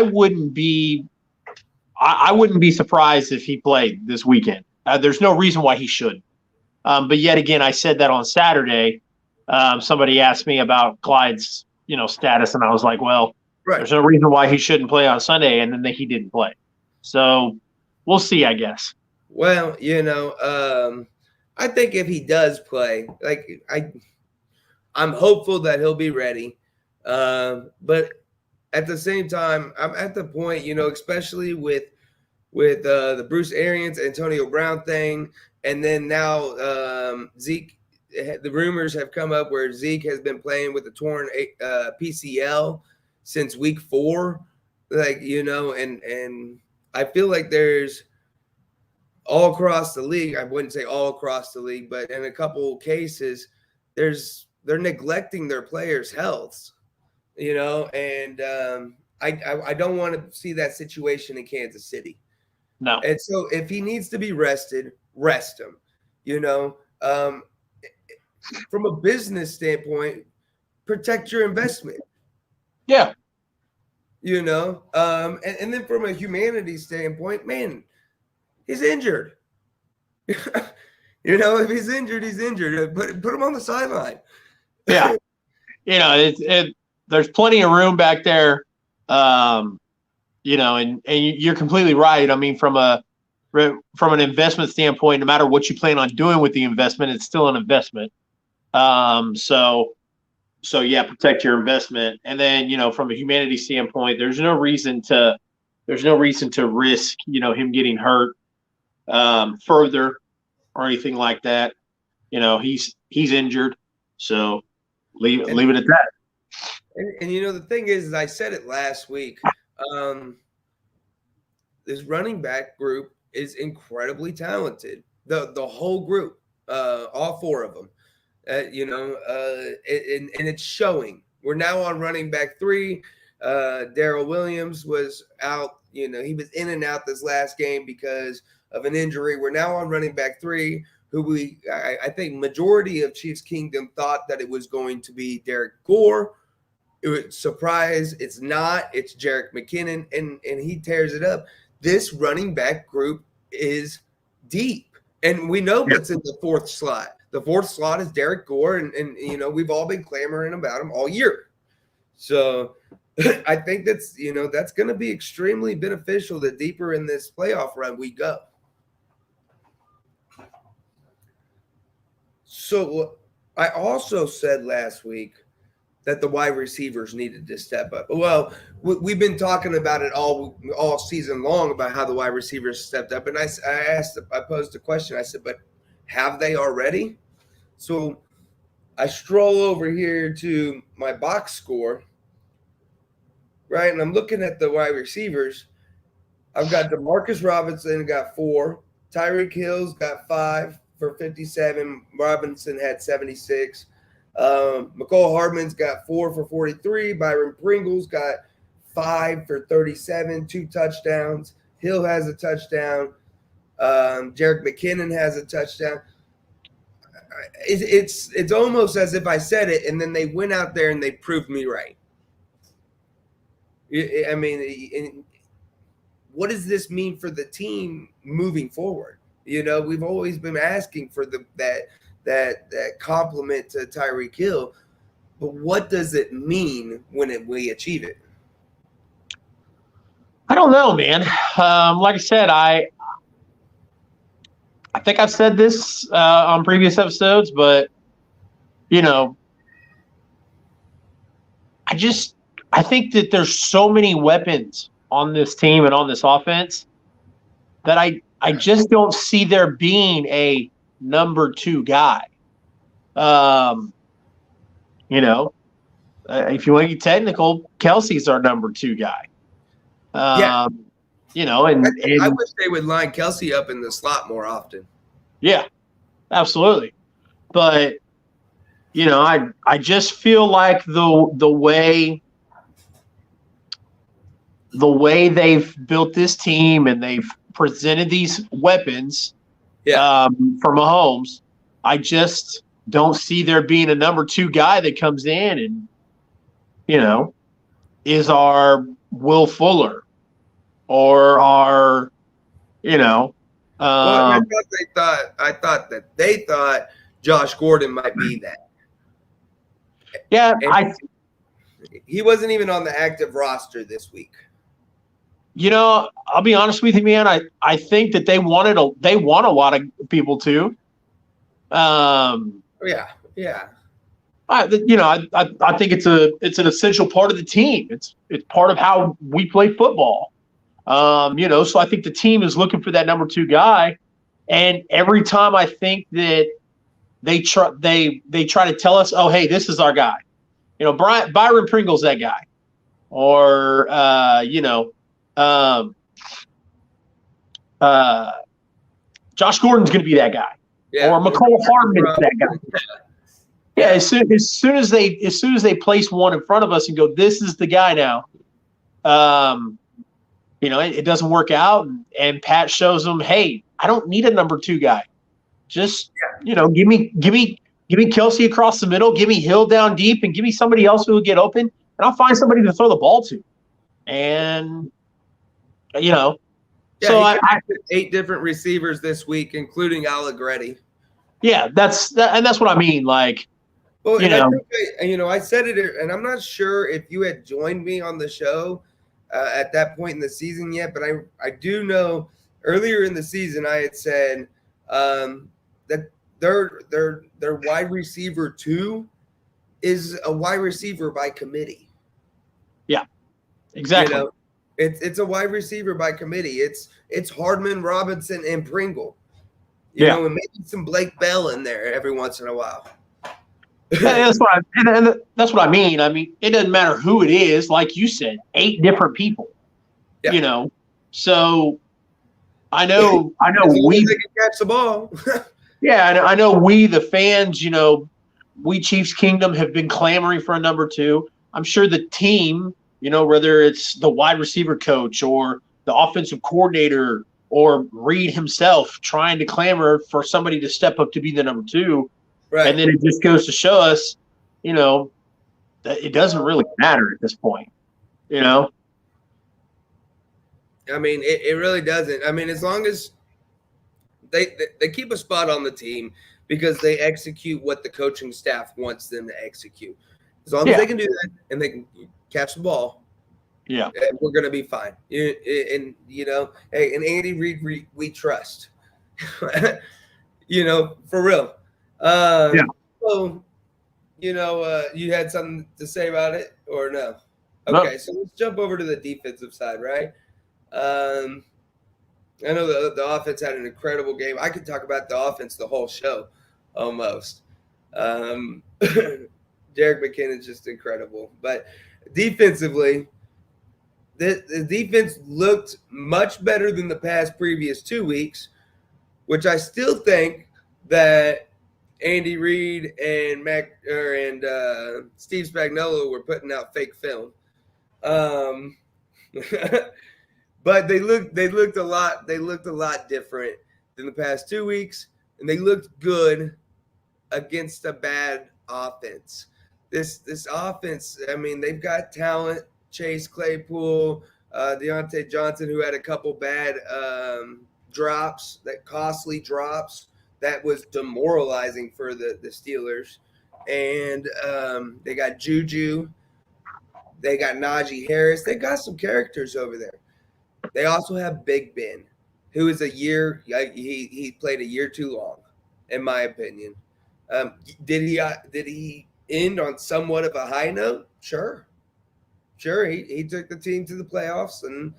wouldn't be surprised if he played this weekend. There's no reason why he shouldn't. But yet again, I said that on Saturday. Somebody asked me about Clyde's status, and I was like, well, there's no reason why he shouldn't play on Sunday, and then he didn't play. So we'll see, I guess. Well, I think if he does play, I'm hopeful that he'll be ready. But at the same time, I'm at the point, especially with the Bruce Arians, Antonio Brown thing, and then now Zeke. The rumors have come up where Zeke has been playing with a torn PCL since week 4, and I feel like there's all across the league. I wouldn't say all across the league, but in a couple cases, they're neglecting their players' healths. And I don't want to see that situation in Kansas City. No. And so if he needs to be rested, rest him. From a business standpoint, protect your investment. Yeah. And then from a humanity standpoint, man, he's injured. If he's injured, he's injured. Put him on the sideline. Yeah. There's plenty of room back there. And you're completely right. I mean, from an investment standpoint, no matter what you plan on doing with the investment, it's still an investment. So So yeah, protect your investment. And then, from a humanity standpoint, there's no reason to risk, him getting hurt further or anything like that. He's injured. So leave it at that. And the thing is I said it last week. This running back group is incredibly talented. The whole group, all four of them. And it's showing. We're now on running back 3. Darrell Williams was out. He was in and out this last game because of an injury. We're now on running back 3, who I think majority of Chiefs Kingdom thought that it was going to be Derek Gore. It was surprise. It's not. It's Jerick McKinnon, and he tears it up. This running back group is deep, and we know what's in the 4th slot. The 4th slot is Derek Gore, and we've all been clamoring about him all year. So I think that's going to be extremely beneficial the deeper in this playoff run we go. So I also said last week that the wide receivers needed to step up. Well, we've been talking about it all season long about how the wide receivers stepped up. And I posed a question. I said, but have they already? So I stroll over here to my box score, right? And I'm looking at the wide receivers. I've got DeMarcus Robinson got 4. Tyreek Hill's got 5 for 57. Robinson had 76. McCole Hardman's got 4 for 43. Byron Pringle's got 5 for 37, 2 touchdowns. Hill has a touchdown. Jerick McKinnon has a touchdown. It's almost as if I said it, and then they went out there and they proved me right. I mean, what does this mean for the team moving forward? We've always been asking for that compliment to Tyreek Hill, but what does it mean when we achieve it? I don't know, man. Like I said, I think I've said this on previous episodes, but I think that there's so many weapons on this team and on this offense that I just don't see there being a number 2 guy. If you want to get technical, Kelsey's our number 2 guy. I wish they would line Kelsey up in the slot more often. Yeah, absolutely. But I just feel like the way they've built this team and they've presented these weapons for Mahomes, I just don't see there being a number 2 guy that comes in and, is our Will Fuller or our, well, I thought that they thought Josh Gordon might be that. Yeah, he wasn't even on the active roster this week. I'll be honest with you, man. I think that they want a lot of people to. Yeah. I think it's an essential part of the team. It's part of how we play football. So I think the team is looking for that number 2 guy, and every time I think that they try to tell us, oh, hey, this is our guy. Byron Pringle's that guy, or Josh Gordon's going to be that guy, or McCole Hardman's that guy. Yeah, as soon as they place one in front of us and go, this is the guy now. It doesn't work out, and Pat shows them, hey, I don't need a number 2 guy. Just give me Kelsey across the middle, give me Hill down deep, and give me somebody else who will get open, and I'll find somebody to throw the ball to. And so I 8 different receivers this week, including Allegretti. Yeah, that's what I mean. Like, well, I said it, and I'm not sure if you had joined me on the show at that point in the season yet, but I do know earlier in the season I had said that their wide receiver 2 is a wide receiver by committee. Yeah, exactly. You know, it's a wide receiver by committee. It's Hardman, Robinson, and Pringle. You know, and maybe some Blake Bell in there every once in a while. That's what that's what I mean. I mean, it doesn't matter who it is. Like you said, 8 different people. Yeah. You know, so I know as long we as they can catch the ball. Yeah, and I know we, the fans, you know, we Chiefs Kingdom have been clamoring for a number 2. I'm sure the team, you know, whether it's the wide receiver coach or the offensive coordinator or Reed himself trying to clamor for somebody to step up to be the number 2. Right. And then it just goes to show us, you know, that it doesn't really matter at this point, you know? I mean, it really doesn't. I mean, as long as they keep a spot on the team because they execute what the coaching staff wants them to execute. As long as they can do that and they can catch the ball, we're going to be fine. And, you know, hey, and Andy Reid, we trust. You know, for real. So, you know, you had something to say about it or no? Okay, No. so let's jump over to the defensive side, right? I know the offense had an incredible game. I could talk about the offense the whole show, almost. Jerick McKinnon's just incredible. But defensively, the defense looked much better than the previous 2 weeks, which I still think that Andy Reid and Steve Spagnuolo were putting out fake film. But they looked a lot different than the past 2 weeks, and they looked good against a bad offense. This offense, I mean, they've got talent. Chase Claypool, Deontay Johnson, who had a couple bad drops, that costly drops that was demoralizing for the Steelers. And they got Juju. They got Najee Harris. They got some characters over there. They also have Big Ben, who is he played a year too long, in my opinion. Did he end on somewhat of a high note? Sure. He took the team to the playoffs, and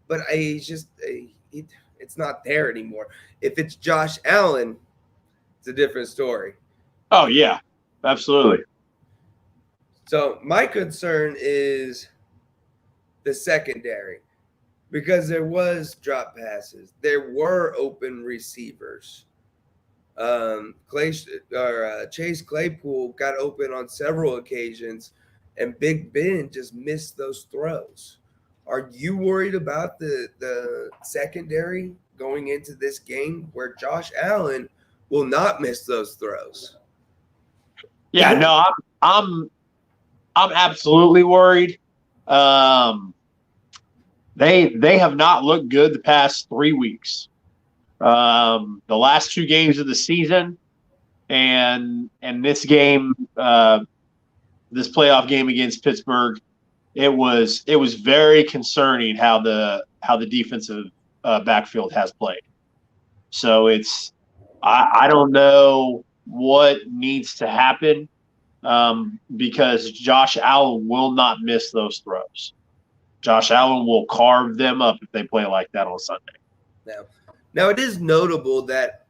but it's not there anymore. If it's Josh Allen, it's a different story. Oh yeah, absolutely. So my concern is the secondary, because there was drop passes, there were open receivers. Chase Claypool got open on several occasions, and Big Ben just missed those throws. Are you worried about the secondary going into this game where Josh Allen will not miss those throws? Yeah, no, I'm absolutely worried. They have not looked good the past 3 weeks. The last 2 games of the season, and this game, this playoff game against Pittsburgh, it was very concerning how the defensive backfield has played. So I don't know what needs to happen, because Josh Allen will not miss those throws. Josh Allen will carve them up if they play like that on Sunday. Now it is notable that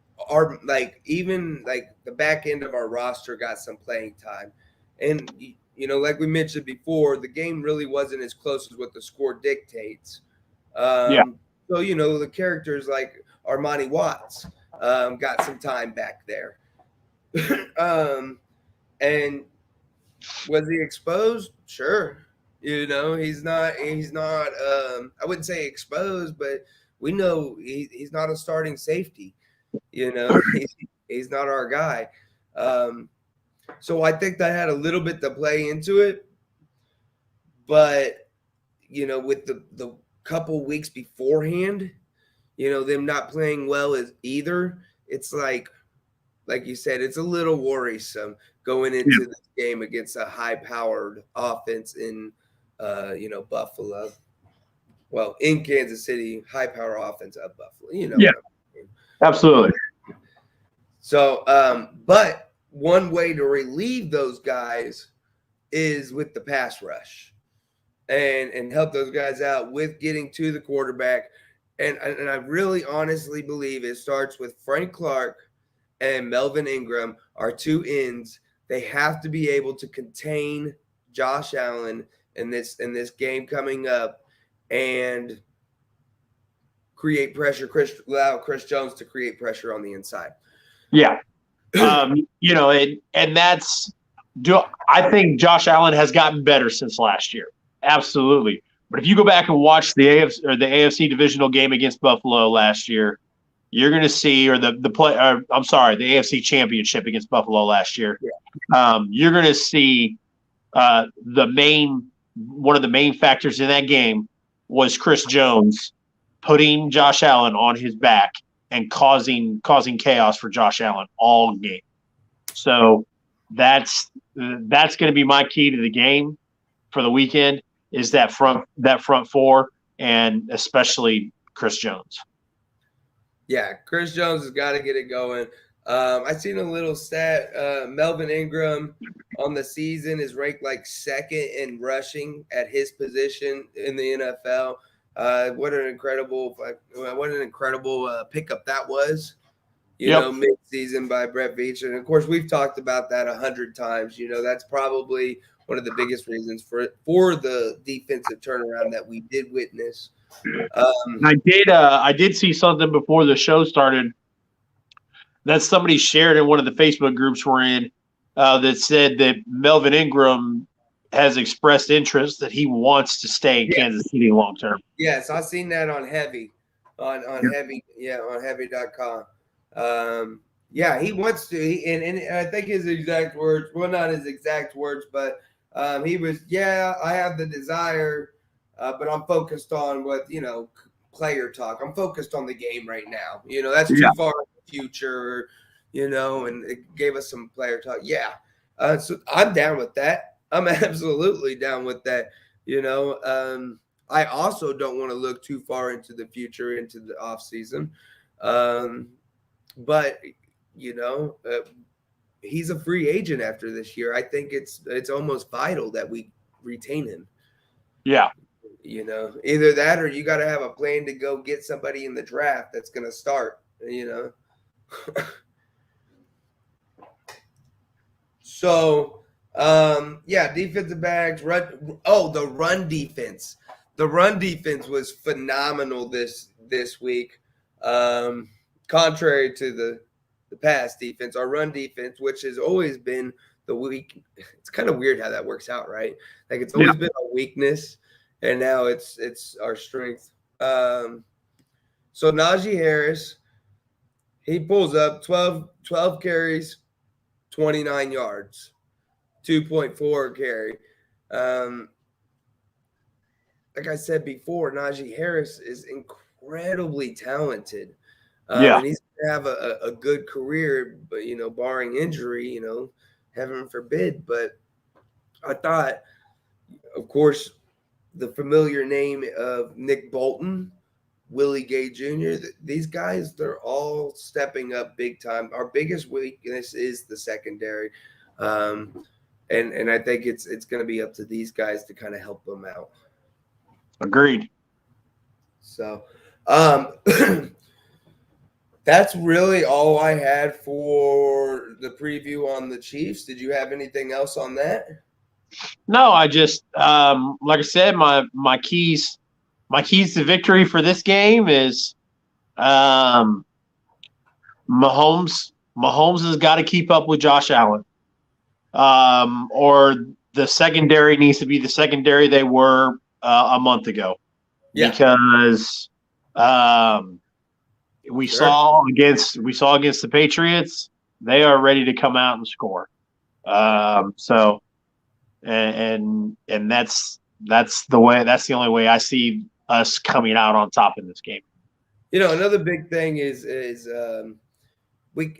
even the back end of our roster got some playing time, and you know, like we mentioned before, the game really wasn't as close as what the score dictates. So you know, the characters like Armani Watts got some time back there, and was he exposed? Sure. You know, he's not I wouldn't say exposed, but we know he's not a starting safety. You know, he's not our guy. So I think that had a little bit to play into it. But, you know, with the couple weeks beforehand, you know, them not playing well as either, it's like you said, it's a little worrisome going into this game against a high-powered offense in Buffalo. Well, in Kansas City, high-power offense of Buffalo. You know. Yeah, absolutely. So, but one way to relieve those guys is with the pass rush and help those guys out with getting to the quarterback. And I really honestly believe it starts with Frank Clark and Melvin Ingram, our two ends. They have to be able to contain Josh Allen in this game coming up and create pressure. Allow Chris Jones to create pressure on the inside. Yeah. And that's I think Josh Allen has gotten better since last year. Absolutely. But if you go back and watch the AFC divisional game against Buffalo last year, you're going to see, or the AFC championship against Buffalo last year, you're going to see one of the main factors in that game was Chris Jones putting Josh Allen on his back and causing chaos for Josh Allen all game. So that's going to be my key to the game for the weekend, is that front four, and especially Chris Jones. Yeah, Chris Jones has got to get it going. I seen a little stat. Melvin Ingram on the season is ranked like second in rushing at his position in the NFL. What an incredible pickup that was. Mid-season by Brett Veach. And, of course, we've talked about that 100 times. That's probably one of the biggest reasons for the defensive turnaround that we did witness. I did see something before the show started that somebody shared in one of the Facebook groups we're in that said that Melvin Ingram has expressed interest that he wants to stay in Kansas City long term. Yes, I seen that on Heavy, on Heavy.com. He wants to, and I think his exact words, well, not his exact words, but he was, I have the desire, but I'm focused on what, player talk. I'm focused on the game right now. That's too far in the future, and it gave us some player talk. Yeah. So I'm down with that. I'm absolutely down with that. I also don't want to look too far into the future, into the off season. But he's a free agent after this year. I think it's almost vital that we retain him. Yeah. Either that or you got to have a plan to go get somebody in the draft that's going to start, So, defensive backs, the run defense. The run defense was phenomenal this week. Contrary to the past defense, our run defense, which has always been the weak. It's kind of weird how that works out, right? Like it's always been a weakness, and now it's our strength. So Najee Harris, he pulls up 12 carries, 29 yards, 2.4 carry. Like I said before, Najee Harris is incredibly talented. And he's going to have a good career, but, barring injury, heaven forbid. But I thought, of course, the familiar name of Nick Bolton, Willie Gay Jr., these guys, they're all stepping up big time. Our biggest weakness is the secondary. And I think it's going to be up to these guys to kind of help them out. Agreed. So that's really all I had for the preview on the Chiefs. Did you have anything else on that? No, I just like I said, my keys to victory for this game is Mahomes has got to keep up with Josh Allen. Or the secondary needs to be the secondary they were a month ago. Yeah. Because we saw against the Patriots, they are ready to come out and score. So and that's the only way I see us coming out on top in this game. Another big thing is we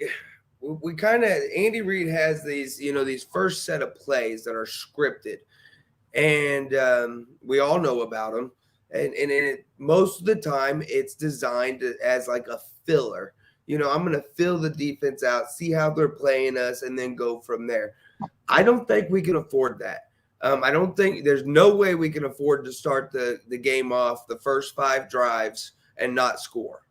kind of, Andy Reid has these, these first set of plays that are scripted, and we all know about them. And most of the time it's designed as like a filler. I'm going to fill the defense out, see how they're playing us, and then go from there. I don't think we can afford that. I don't think there's no way we can afford to start the game off the first 5 drives and not score.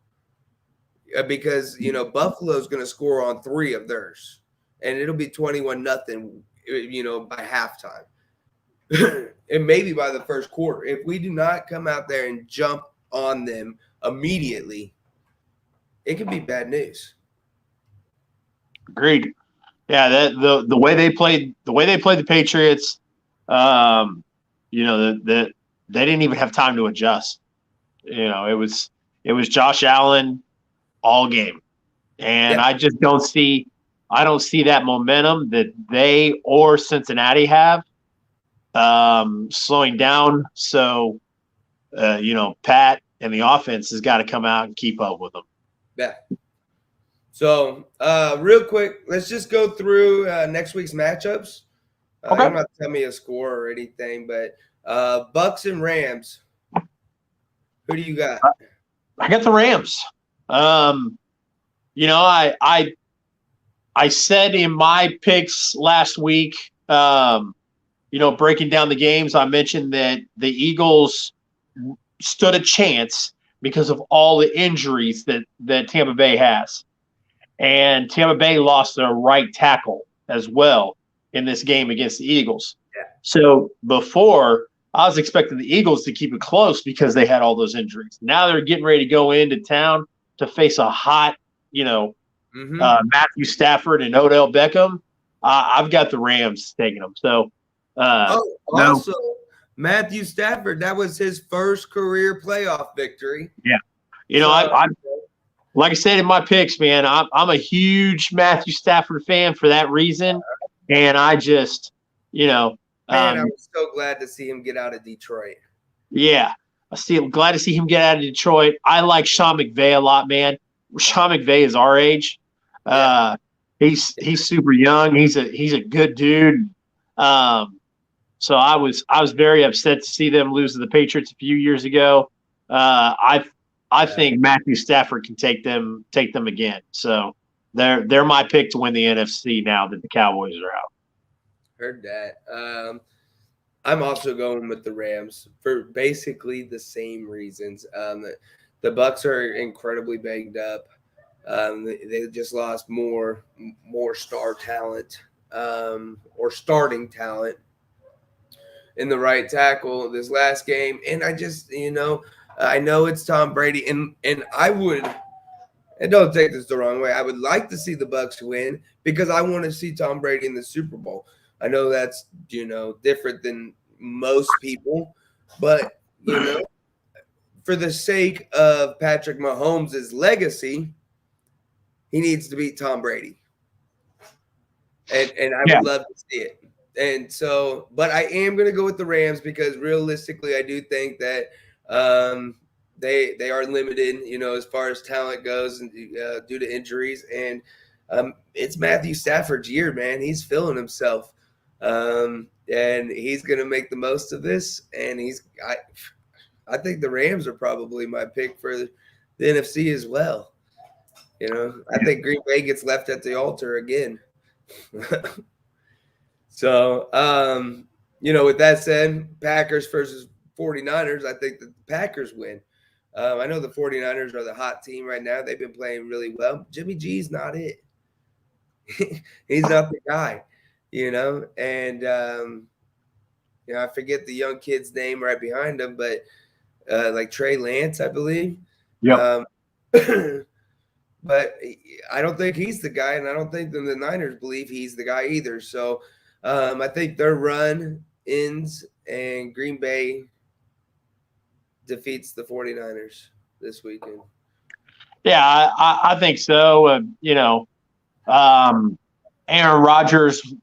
Because, Buffalo's going to score on 3 of theirs, and it'll be 21-0, by halftime. And maybe by the first quarter. If we do not come out there and jump on them immediately, it could be bad news. Agreed. Yeah, the way they played the Patriots, that they didn't even have time to adjust. It was Josh Allen all game, and I just don't see that momentum that they or Cincinnati have slowing down. So, Pat and the offense has got to come out and keep up with them. Yeah. So, real quick, let's just go through next week's matchups. Okay. You don't have to tell me a score or anything, but Bucks and Rams. Who do you got? I got the Rams. I said in my picks last week, breaking down the games, I mentioned that the Eagles stood a chance because of all the injuries that Tampa Bay has. And Tampa Bay lost their right tackle as well in this game against the Eagles. Yeah. So before, I was expecting the Eagles to keep it close because they had all those injuries. Now they're getting ready to go into town to face a hot, Matthew Stafford and Odell Beckham. I've got the Rams taking them. So, also, Matthew Stafford, that was his first career playoff victory. Yeah. I like I said in my picks, man, I'm a huge Matthew Stafford fan for that reason. And I just, man, I was so glad to see him get out of Detroit. Yeah. I'm glad to see him get out of Detroit. I like Sean McVay a lot, man. Sean McVay is our age. He's super young. He's a good dude. So I was very upset to see them lose to the Patriots a few years ago. I think Matthew Stafford can take them again. So they're my pick to win the NFC now that the Cowboys are out. Heard that. I'm also going with the Rams for basically the same reasons. The Bucks are incredibly banged up. They just lost more star talent or starting talent in the right tackle this last game. And I just, I know it's Tom Brady, and I would, and don't take this the wrong way, I would like to see the Bucks win because I want to see Tom Brady in the Super Bowl. I know that's, different than most people, but, for the sake of Patrick Mahomes' legacy, he needs to beat Tom Brady. And I would love to see it. And so, but I am going to go with the Rams because realistically, I do think that they are limited, as far as talent goes and due to injuries. And it's Matthew Stafford's year, man. He's feeling himself. And he's going to make the most of this. And I think the Rams are probably my pick for the NFC as well. I think Green Bay gets left at the altar again. So, with that said, Packers versus 49ers, I think the Packers win. I know the 49ers are the hot team right now. They've been playing really well. Jimmy G's not it. He's not the guy, and, I forget the young kid's name right behind him, but like Trey Lance, I believe. Yeah. But I don't think he's the guy, and I don't think the Niners believe he's the guy either. So I think their run ends, and Green Bay defeats the 49ers this weekend. Yeah, I think so. Aaron Rodgers,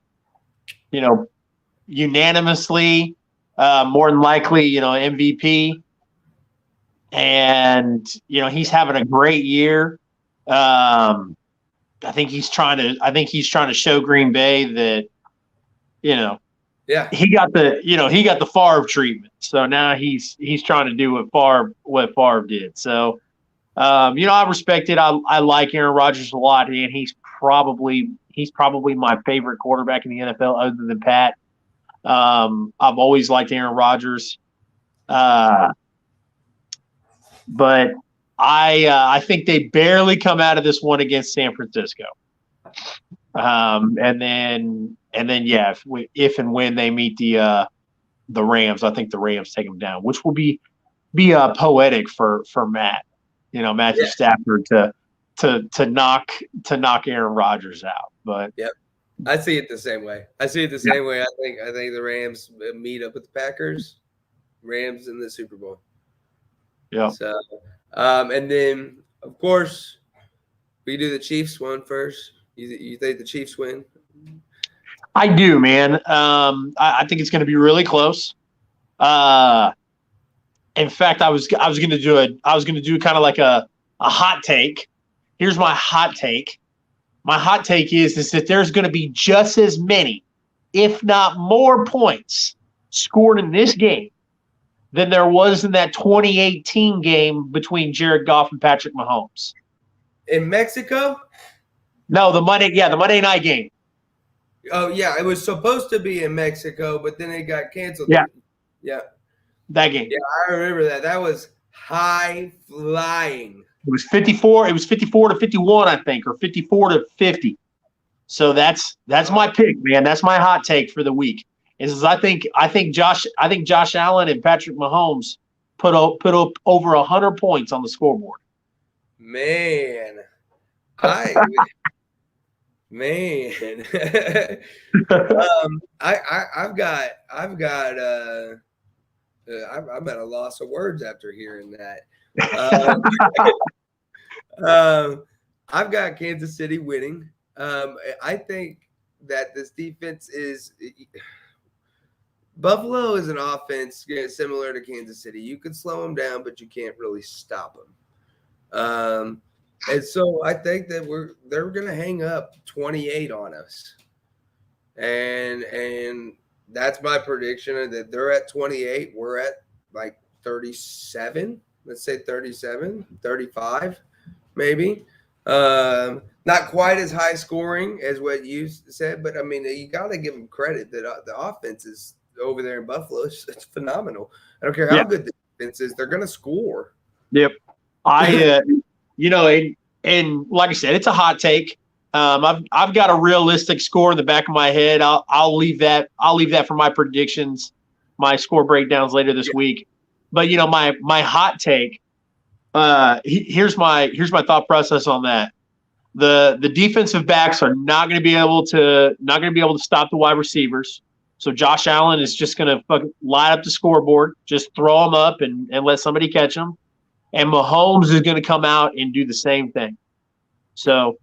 unanimously, more than likely, MVP. And, he's having a great year. I think he's trying to show Green Bay that, he got the Favre treatment. So now he's trying to do what Favre did. So I respect it. I like Aaron Rodgers a lot, and he's probably my favorite quarterback in the NFL other than Pat. I've always liked Aaron Rodgers, but I think they barely come out of this one against San Francisco. And then yeah, if and when they meet the Rams, I think the Rams take them down, which will be poetic for Matt. Matthew Stafford to knock Aaron Rodgers out. But yep, I see it the same way. I think the Rams meet up with the Packers, Rams in the Super Bowl. Yeah. So, and then of course we do the Chiefs one first. You think the Chiefs win? I do, man. I think it's going to be really close. In fact, I was going to do kind of like a hot take. Here's my hot take. My hot take is that there's going to be just as many, if not more, points scored in this game than there was in that 2018 game between Jared Goff and Patrick Mahomes. In Mexico? No, the Monday night game. Oh yeah, it was supposed to be in Mexico, but then it got canceled. Yeah. That game. Yeah, I remember that. That was high flying. It was 54. It was 54-51, I think, or 54-50. So that's my pick, man. That's my hot take for the week. I think Josh Allen and Patrick Mahomes put up over 100 points on the scoreboard. Man, I've I'm at a loss of words after hearing that. I've got Kansas City winning. I think that this defense Buffalo is an offense similar to Kansas City. You can slow them down, but you can't really stop them. And so I think that they're going to hang up 28 on us. And that's my prediction, that they're at 28. We're at like 37. Let's say 37, 35, maybe. Not quite as high scoring as what you said, but I mean, you got to give them credit that the offense is over there in Buffalo. It's phenomenal. I don't care how good the defense is; they're going to score. Yep. And like I said, it's a hot take. I've got a realistic score in the back of my head. I'll leave that for my predictions, my score breakdowns later this week. But my hot take. Here's my thought process on that. The defensive backs are not going to be able to stop the wide receivers. So Josh Allen is just going to fucking light up the scoreboard, just throw them up and let somebody catch them. And Mahomes is going to come out and do the same thing. So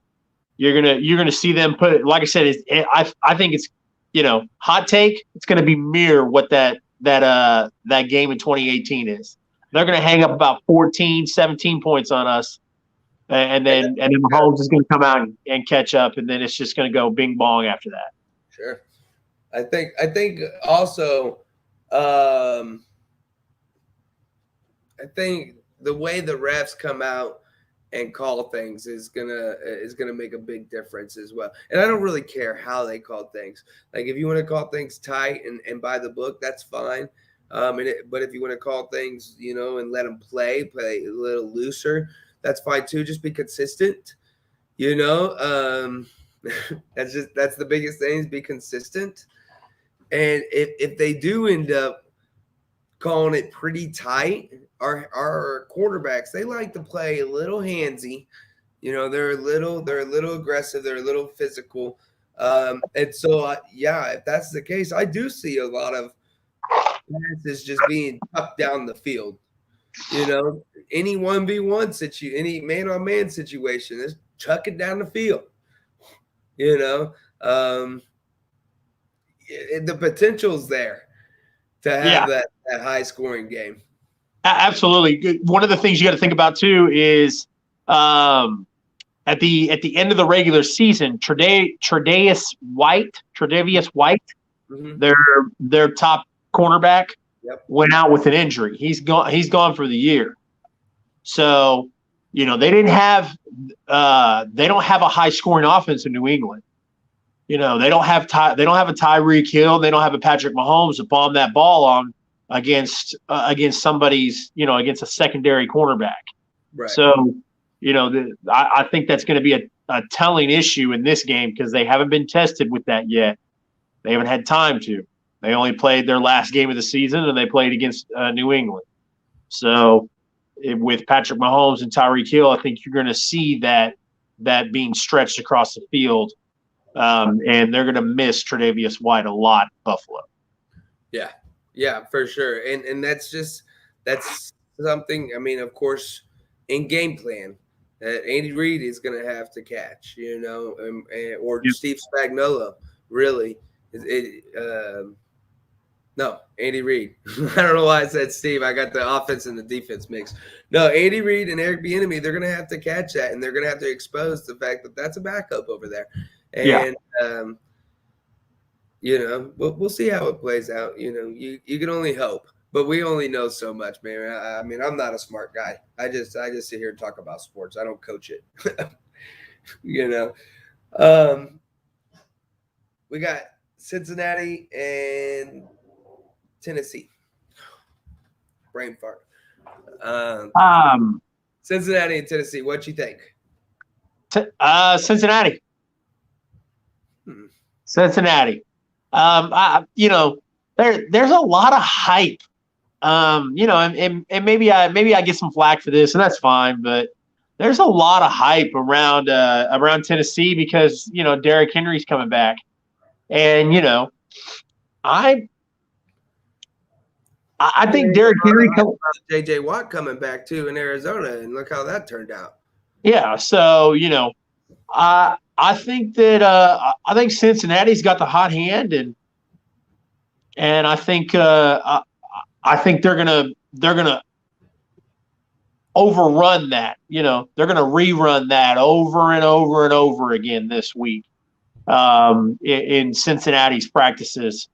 you're gonna see them put it. Like I said, I think it's hot take. It's going to be mirror what that game in 2018 is. They're going to hang up about 14, 17 points on us, and then Mahomes is going to come out and catch up, and then it's just going to go bing bong after that. Sure. I think also I think the way the refs come out and call things is gonna make a big difference as well. And I don't really care how they call things. Like if you want to call things tight and by the book, that's fine. But if you want to call things, and let them play a little looser, that's fine too. Just be consistent. That's the biggest thing, is be consistent. And if they do end up calling it pretty tight, our quarterbacks, they like to play a little handsy. They're a little aggressive. They're a little physical. And so, if that's the case, I do see a lot of passes just being tucked down the field. Any 1v1 situation, any man-on-man situation, just chuck it down the field. The potential's there to have that high-scoring game. Absolutely. One of the things you got to think about too is at the end of the regular season, Tre'Davious White, Mm-hmm. their top cornerback, Yep. went out with an injury. He's gone for the year. So they don't have a high scoring offense in New England. They don't have a Tyreek Hill, they don't have a Patrick Mahomes to bomb that ball on against somebody's, against a secondary cornerback. Right. So, I think that's going to be a telling issue in this game because they haven't been tested with that yet. They haven't had time to. They only played their last game of the season, and they played against New England. So, with Patrick Mahomes and Tyreek Hill, I think you're going to see that being stretched across the field, and they're going to miss Tre'Davious White a lot, Buffalo. Yeah, for sure, and that's something. I mean, of course, in game plan that Andy Reid is going to have to catch, or Steve Spagnuolo. Really, no, Andy Reid. I don't know why I said Steve. I got the offense and the defense mixed. No, Andy Reid and Eric Bieniemy, they're going to have to catch that, and they're going to have to expose the fact that that's a backup over there. And, we'll see how it plays out. You can only hope, but we only know so much, man. I mean, I'm not a smart guy. I just sit here and talk about sports. I don't coach it. We got Cincinnati and Tennessee. Brain fart. Cincinnati and Tennessee. What you think? Cincinnati. Cincinnati. There's a lot of hype. And maybe I get some flack for this, and that's fine. But there's a lot of hype around Tennessee because Derrick Henry's coming back, and I think Derrick Henry J.J. Watt coming back too in Arizona, and look how that turned out. Yeah, so I think that I think Cincinnati's got the hot hand, and I think they're gonna overrun that. They're gonna rerun that over and over and over again this week in Cincinnati's practices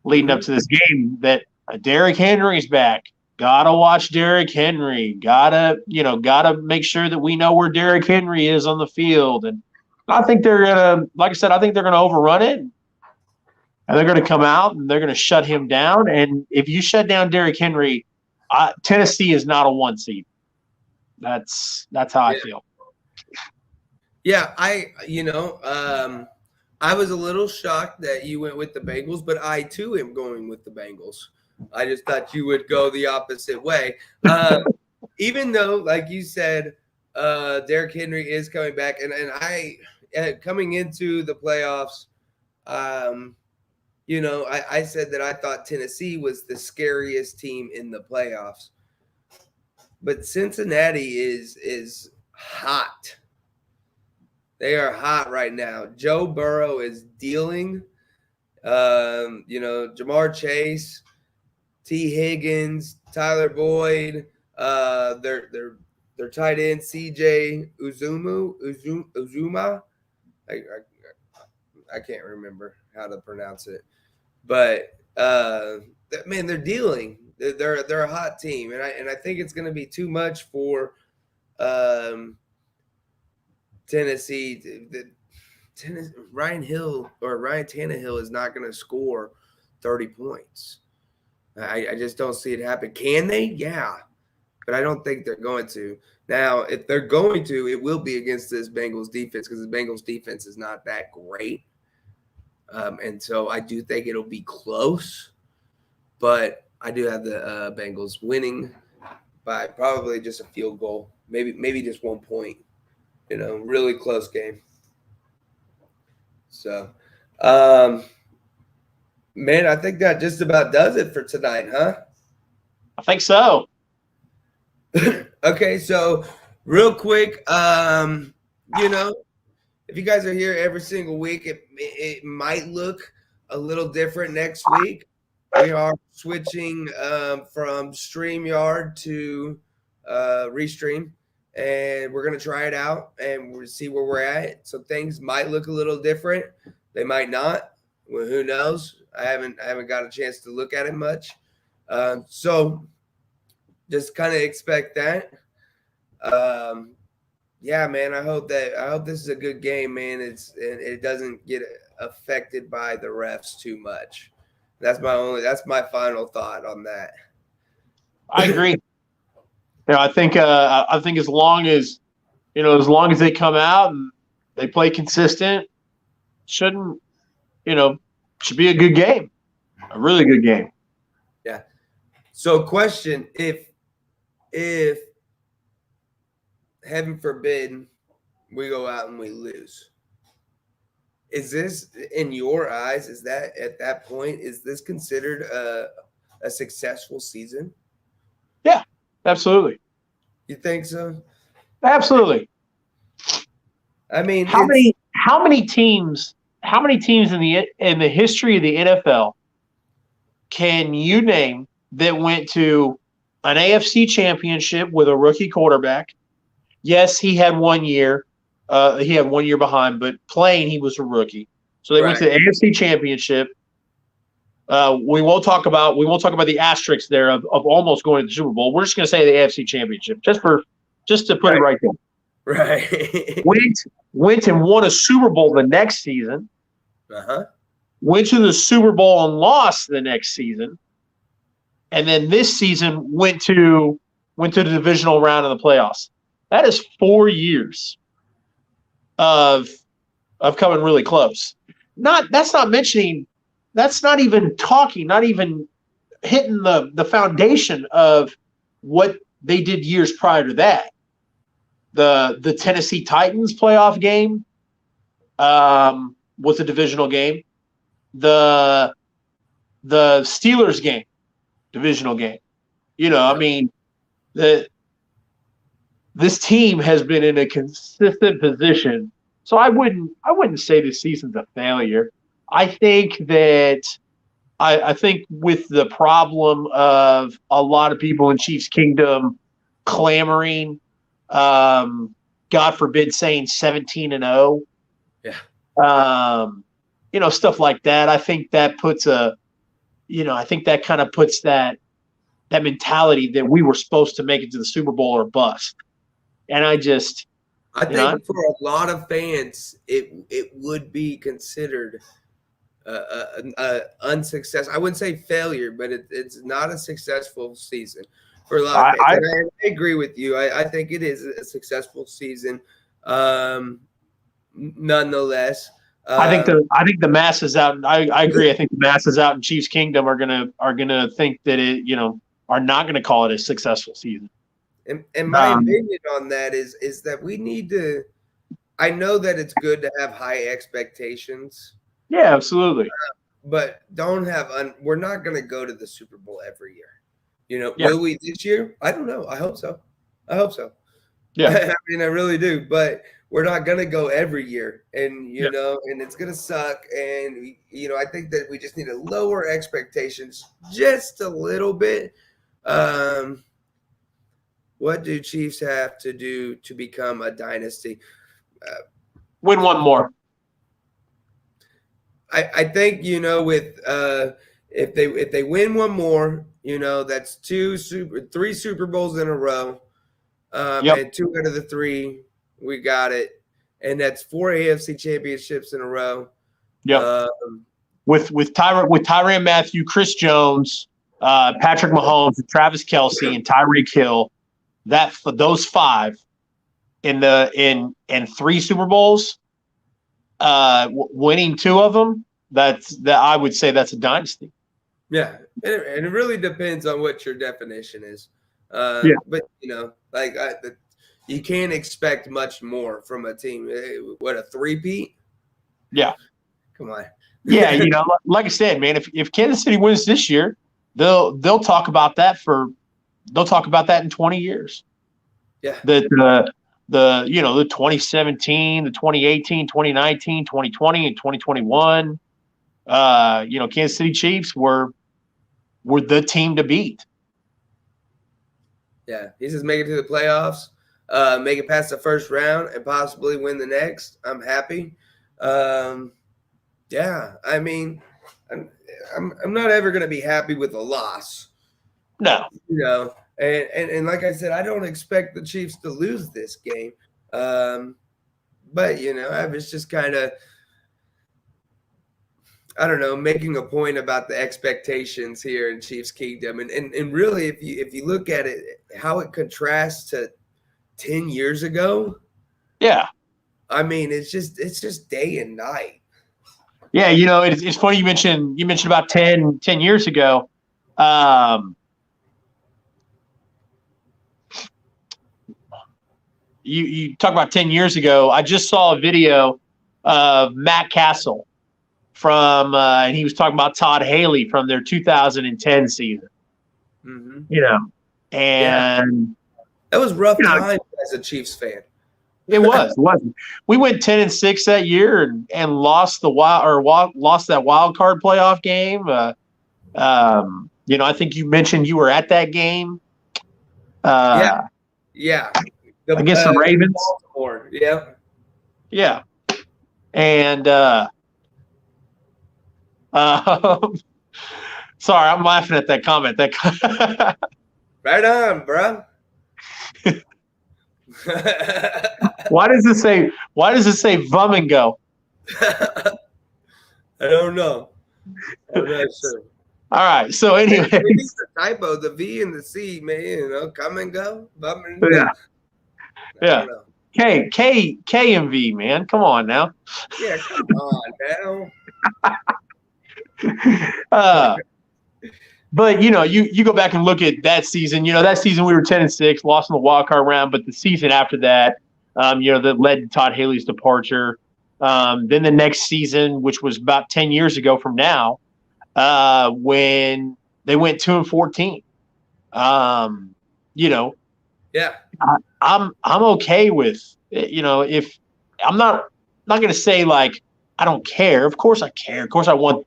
leading up to this game. That Derrick Henry's back. Gotta watch Derrick Henry. Gotta make sure that we know where Derrick Henry is on the field. And I think they're gonna, like I said, I think they're gonna overrun it, and they're gonna come out and they're gonna shut him down. And if you shut down Derrick Henry, Tennessee is not a 1 seed. That's how I feel. Yeah, I was a little shocked that you went with the Bengals, but I too am going with the Bengals. I just thought you would go the opposite way. Even though, like you said, Derrick Henry is coming back, and I coming into the playoffs, I said that I thought Tennessee was the scariest team in the playoffs. But Cincinnati is hot. They are hot right now. Joe Burrow is dealing. Jamar Chase, T. Higgins, Tyler Boyd, their tight end CJ Uzuma. I can't remember how to pronounce it, but man, they're dealing. They're a hot team, and I think it's going to be too much for Tennessee. Ryan Tannehill is not going to score 30 points. I just don't see it happen. Can they? Yeah, but I don't think they're going to. Now, if they're going to, it will be against this Bengals defense because the Bengals defense is not that great. And so I do think it'll be close, but I do have the Bengals winning by probably just a field goal, maybe just 1 point. Really close game. So, man, I think that just about does it for tonight, huh? I think so. Okay, so real quick, if you guys are here every single week, it might look a little different next week. We are switching from StreamYard to Restream, and we're going to try it out and we'll see where we're at. So things might look a little different. They might not. Well, who knows? I haven't got a chance to look at it much. So just kind of expect that. yeah, man, I hope this is a good game, man. It doesn't get affected by the refs too much. That's my final thought on that. I agree. I think as long as they come out and they play consistent, shouldn't should be a good game, a really good game. Yeah. So, question: if heaven forbid we go out and we lose, is this in your eyes? Is that at that point? Is this considered a successful season? Yeah, absolutely, You think so? absolutely. I mean, How many teams in the history of the NFL can you name that went to an AFC championship with a rookie quarterback? Yes, he had 1 year. He had 1 year behind, but playing he was a rookie. So they went to the AFC championship. We won't talk about the asterisks there of almost going to the Super Bowl. We're just going to say the AFC championship just to put it right there. Right. Went and won a Super Bowl the next season. Uh-huh. Went to the Super Bowl and lost the next season. And then this season went to the divisional round of the playoffs. That is 4 years of coming really close. That's not even talking, not even hitting the foundation of what they did years prior to that. The Tennessee Titans playoff game was a divisional game. The Steelers game, divisional game. I mean, this team has been in a consistent position. So I wouldn't say this season's a failure. I think that I think with the problem of a lot of people in Chiefs Kingdom clamoring, God forbid, saying 17-0. Yeah. Stuff like that. I think that puts that kind of puts that mentality that we were supposed to make it to the Super Bowl or bust. And I think for a lot of fans, it would be considered unsuccessful. I wouldn't say failure, but it's not a successful season for a lot of fans. I agree with you. I think it is a successful season. Nonetheless, I think the masses out. I agree. I think the masses out in Chiefs Kingdom are gonna think that it are not gonna call it a successful season. And my opinion on that is that we need to. I know that it's good to have high expectations. Yeah, absolutely. But don't have. We're not going to go to the Super Bowl every year. Yeah. Will we this year? I don't know. I hope so. Yeah. I mean, I really do. But we're not going to go every year, and and it's going to suck. And I think that we just need to lower expectations just a little bit. What do Chiefs have to do to become a dynasty? Win one more. I think with if they win one more, that's three Super Bowls in a row, and 2 out of the 3 we got it, and that's 4 AFC championships in a row. Yeah, with Tyrann Mathieu, Chris Jones, Patrick Mahomes, Travis Kelce, and Tyreek Hill. That for those 5 in 3 Super Bowls, winning 2 of them, I would say that's a dynasty. Yeah, and it really depends on what your definition is. But you can't expect much more from a team. What, a three-peat? Yeah. Come on. Yeah, like I said, man, if Kansas City wins this year, they'll talk about that in 20 years. Yeah. The 2017, the 2018, 2019, 2020, and 2021, Kansas City Chiefs were the team to beat. Yeah, he says make it to the playoffs, make it past the first round, and possibly win the next. I'm happy. Yeah, I mean, I'm not ever going to be happy with a loss. No. And like I said, I don't expect the Chiefs to lose this game. But I was just kind of, I don't know, making a point about the expectations here in Chiefs Kingdom, and really, if you look at it, how it contrasts to 10 years ago. Yeah. I mean, it's just day and night. Yeah, it's funny you mentioned about 10 years ago. You talk about 10 years ago. I just saw a video of Matt Castle from, and he was talking about Todd Haley from their 2010 season. Mm-hmm. And that was rough time as a Chiefs fan. It wasn't. We went 10-6 that year and lost lost that wild card playoff game. I think you mentioned you were at that game. Yeah. Against the Ravens. Baltimore. Yeah. Yeah. And sorry, I'm laughing at that comment. Right on, bro. Why does it say Vum and Go? I don't know. I'm not sure. All right. So anyway, it's a typo. The V and the C, man. Come and go. Vum and go. Yeah. K and V, man. Come on now. Yeah, come on now. But you go back and look at that season. That season we were 10-6, lost in the wild card round. But the season after that, that led to Todd Haley's departure. Then the next season, which was about 10 years ago from now, when they went 2-14. Yeah. I'm okay with if I'm not going to say like I don't care. Of course I care. Of course I want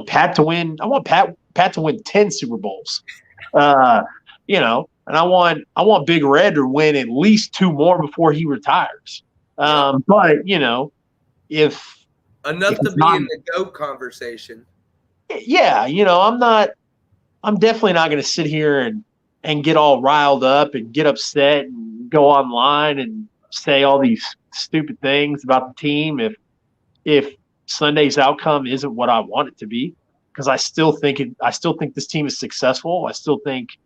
Pat to win. I want Pat to win 10 Super Bowls. And I want Big Red to win at least 2 more before he retires. But if enough to be in the GOAT conversation. Yeah, I'm definitely not going to sit here and get all riled up and get upset and go online and say all these stupid things about the team if Sunday's outcome isn't what I want it to be, because I still think this team is successful. I still think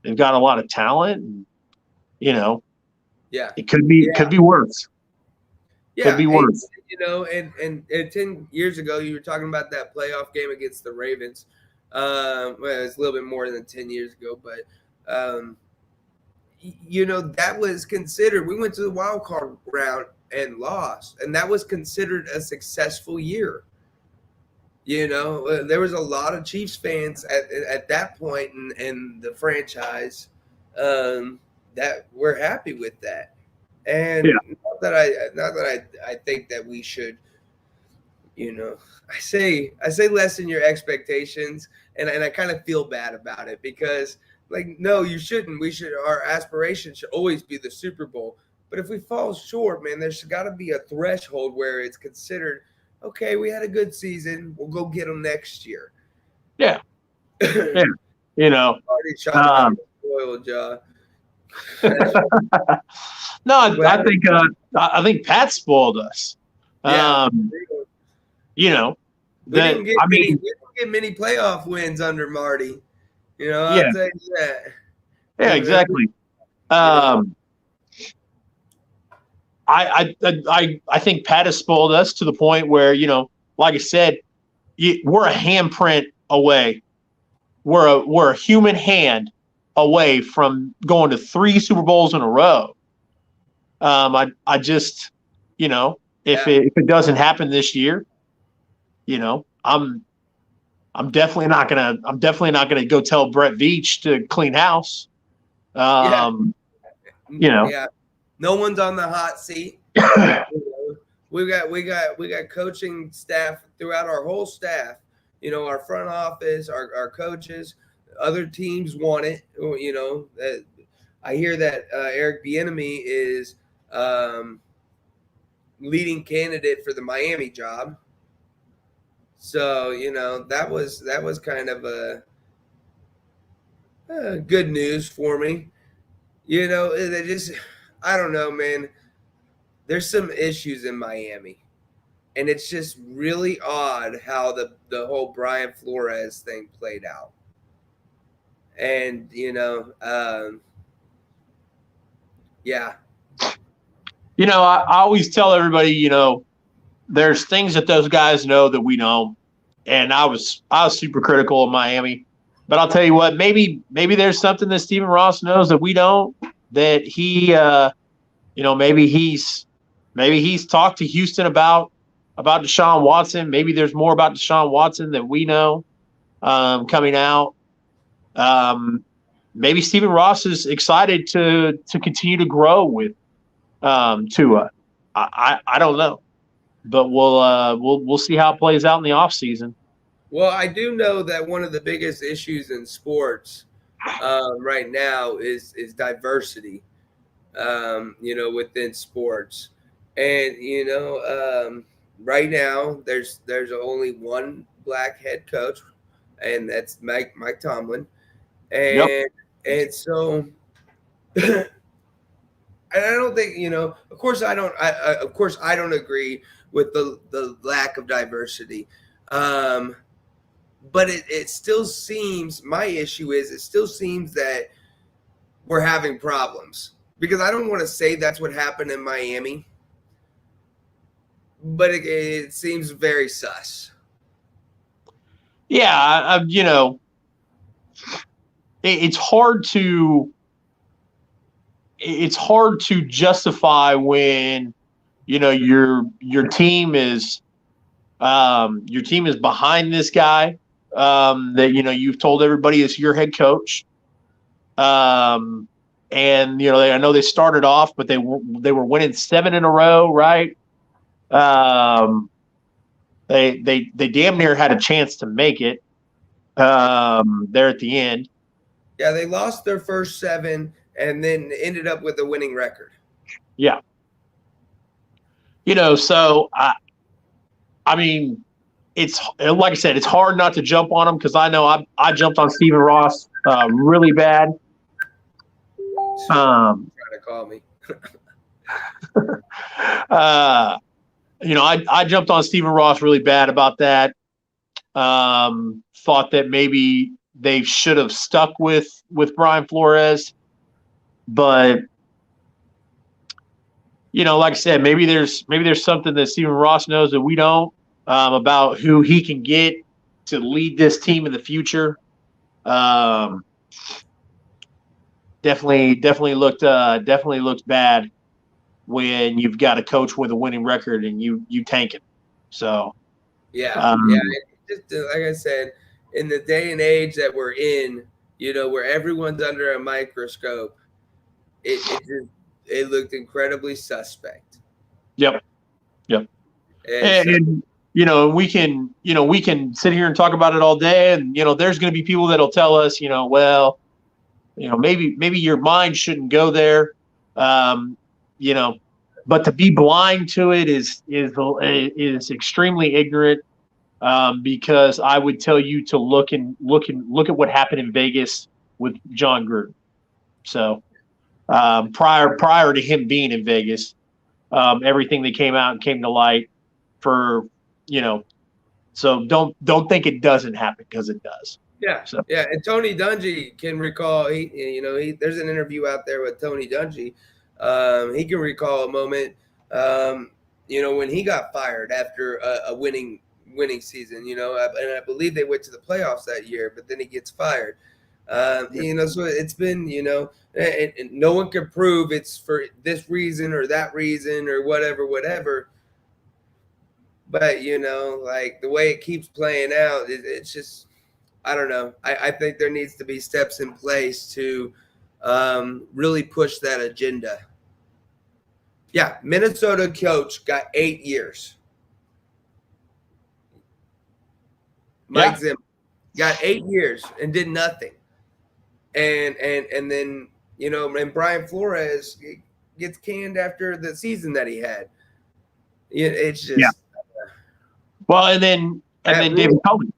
they've got a lot of talent, and it could be worse. Yeah, could be worse. And 10 years ago, you were talking about that playoff game against the Ravens. Well, it's a little bit more than 10 years ago, but that was considered. We went to the wild card round and lost, and that was considered a successful year. There was a lot of Chiefs fans at that point in the franchise that were happy with that. And not that I think that we should, I say lessen your expectations, and I kind of feel bad about it because, like, no, you shouldn't. Our aspiration should always be the Super Bowl. But if we fall short, man, there's got to be a threshold where it's considered, okay, we had a good season. We'll go get them next year. Yeah. Yeah. Already shot royal jaw. No, I think Pat spoiled us. Yeah. We didn't get many playoff wins under Marty. I'll tell you that. Yeah, exactly. I think Pat has spoiled us to the point where, like I said, we're a handprint away. We're a human hand away from going to 3 Super Bowls in a row. I just, if it doesn't happen this year, I'm definitely not gonna go tell Brett Veach to clean house. No one's on the hot seat. We got coaching staff throughout our whole staff. Our front office, our coaches, other teams want it. I hear that Eric Bieniemy is leading candidate for the Miami job. So that was kind of a good news for me. They just, I don't know, man. there's some issues in Miami. And it's just really odd how the whole Brian Flores thing played out. And, yeah. I always tell everybody, there's things that those guys know that we don't. And I was super critical of Miami. But I'll tell you what, maybe there's something that Stephen Ross knows that we don't, that he maybe he's talked to Houston about Deshaun Watson. Maybe there's more about Deshaun Watson that we know coming out. Maybe Stephen Ross is excited to continue to grow with Tua. I don't know, but we'll see how it plays out in the offseason. Well, I do know that one of the biggest issues in sports right now is diversity, within sports. And, right now there's only one black head coach, and that's Mike Tomlin. And and so and I don't think, of course I don't agree with the lack of diversity. But it still seems, my issue is it still seems that we're having problems, because I don't want to say that's what happened in Miami, but it seems very sus. Yeah, it's hard to justify when your team is behind this guy that you've told everybody is your head coach. And I know they started off, but they were winning 7 in a row, right? They damn near had a chance to make it there at the end. Yeah, they lost their first 7 and then ended up with a winning record. Yeah. So I mean, it's like I said, it's hard not to jump on him, because I know I jumped on Stephen Ross really bad. Trying to call me. I jumped on Stephen Ross really bad about that. Thought that maybe they should have stuck with Brian Flores, but like I said, maybe there's something that Stephen Ross knows that we don't, about who he can get to lead this team in the future. Definitely looked bad when you've got a coach with a winning record and you tank it. So yeah. Just like I said, in the day and age that we're in, where everyone's under a microscope, it looked incredibly suspect. Yep. And we can sit here and talk about it all day, and there's going to be people that'll tell us, maybe your mind shouldn't go there, but to be blind to it is extremely ignorant, because I would tell you to look at what happened in Vegas with John Gruden. So prior to him being in Vegas, everything that came out and came to light so don't think it doesn't happen, because it does. Yeah. So. Yeah. And Tony Dungy can recall, there's an interview out there with Tony Dungy. He can recall a moment, when he got fired after a winning season, and I believe they went to the playoffs that year, but then he gets fired. So it's been, and no one can prove it's for this reason or that reason or whatever. But, like the way it keeps playing out, it's just, I don't know. I think there needs to be steps in place to really push that agenda. Yeah, Minnesota coach got 8 years. Mike Zimmer got 8 years and did nothing. And then, and Brian Flores gets canned after the season that he had. It's just Well, and then David Culley.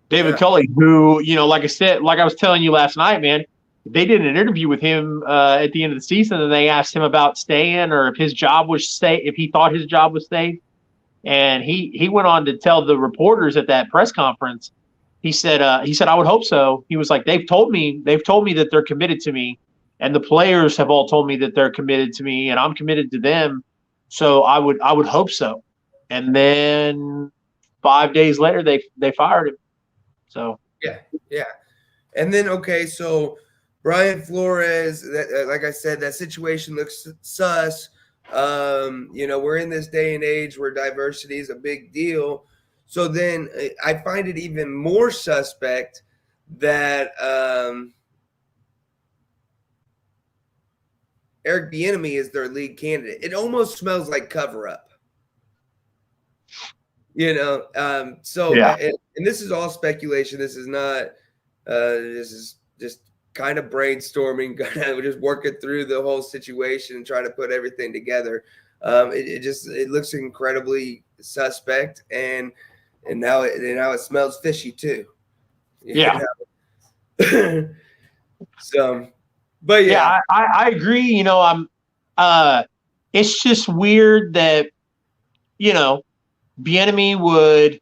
David Culley, who, like I said, like I was telling you last night, man, they did an interview with him at the end of the season, and they asked him about staying or if his job was if he thought his job was safe. And he went on to tell the reporters at that press conference, he said, I would hope so. He was like, they've told me that they're committed to me, and the players have all told me that they're committed to me, and I'm committed to them. So I would hope so. And then 5 days later, they fired him. So yeah. And then so Brian Flores, like I said, that situation looks sus. We're in this day and age where diversity is a big deal. So then I find it even more suspect that Eric Bieniemy is their lead candidate. It almost smells like cover-up. And this is all speculation. This is not this is just kind of brainstorming, kind of just working through the whole situation and trying to put everything together. It looks incredibly suspect, and now it smells fishy too. Yeah. So, but yeah, I agree. It's just weird that Bieniemy would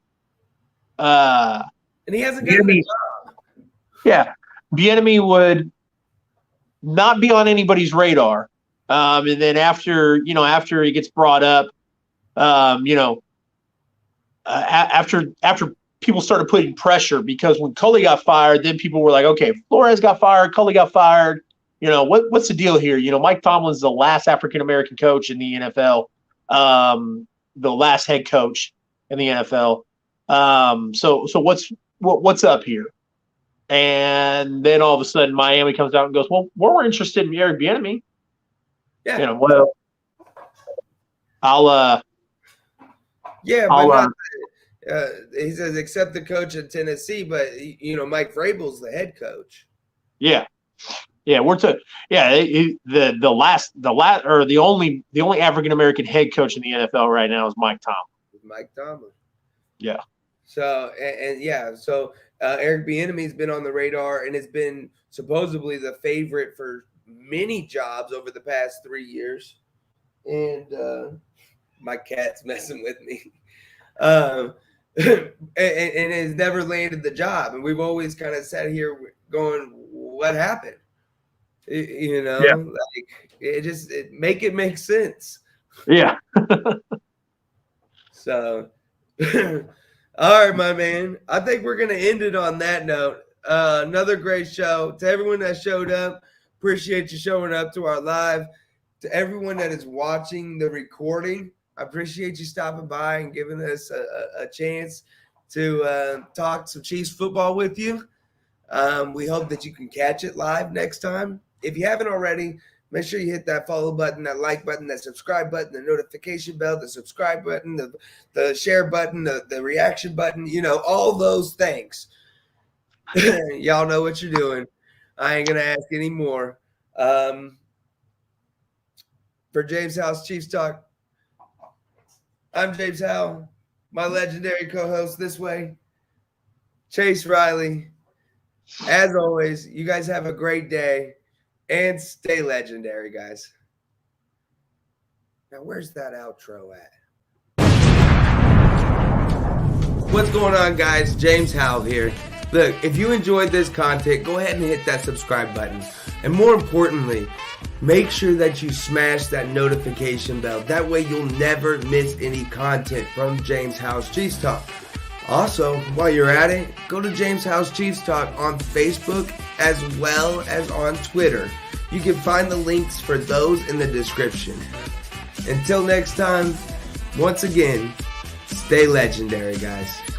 and he hasn't gotten the job. Yeah. Bieniemy would not be on anybody's radar. And then after he gets brought up, after people started putting pressure, because when Culley got fired, then people were like, okay, Flores got fired, Culley got fired. What's the deal here? Mike Tomlin's the last African-American coach in the NFL, the last head coach in the NFL. So what's up here? And then all of a sudden, Miami comes out and goes, "Well, we're interested in Eric Bieniemy." Yeah. I'll. He says, "Except the coach in Tennessee," but Mike Vrabel's the head coach. Yeah. The only African American head coach in the NFL right now is Mike Tomlin. Yeah. So Eric Bieniemy's been on the radar and has been supposedly the favorite for many jobs over the past 3 years. And my cat's messing with me. And has never landed the job. And we've always kind of sat here going, what happened? Make it make sense. Yeah. So all right, my man. I think we're going to end it on that note. Another great show. To everyone that showed up, appreciate you showing up to our live. To everyone that is watching the recording, I appreciate you stopping by and giving us a chance to talk some Chiefs football with you. We hope that you can catch it live next time. If you haven't already, make sure you hit that follow button, that like button, that subscribe button, the notification bell, the subscribe button, the share button, the reaction button, all those things. Y'all know what you're doing. I ain't going to ask any more. For Jaymes Howell's Chiefs Talk, I'm Jaymes Howell. My legendary co-host this way, Chase Riley. As always, you guys have a great day. And stay legendary, guys. Now, where's that outro at? What's going on, guys? Jaymes Howell here. Look, if you enjoyed this content, go ahead and hit that subscribe button. And more importantly, make sure that you smash that notification bell. That way you'll never miss any content from Jaymes Howell's Chiefs Talk. Also, while you're at it, go to Jaymes Howell's Chiefs Talk on Facebook as well as on Twitter. You can find the links for those in the description. Until next time, once again, stay legendary, guys.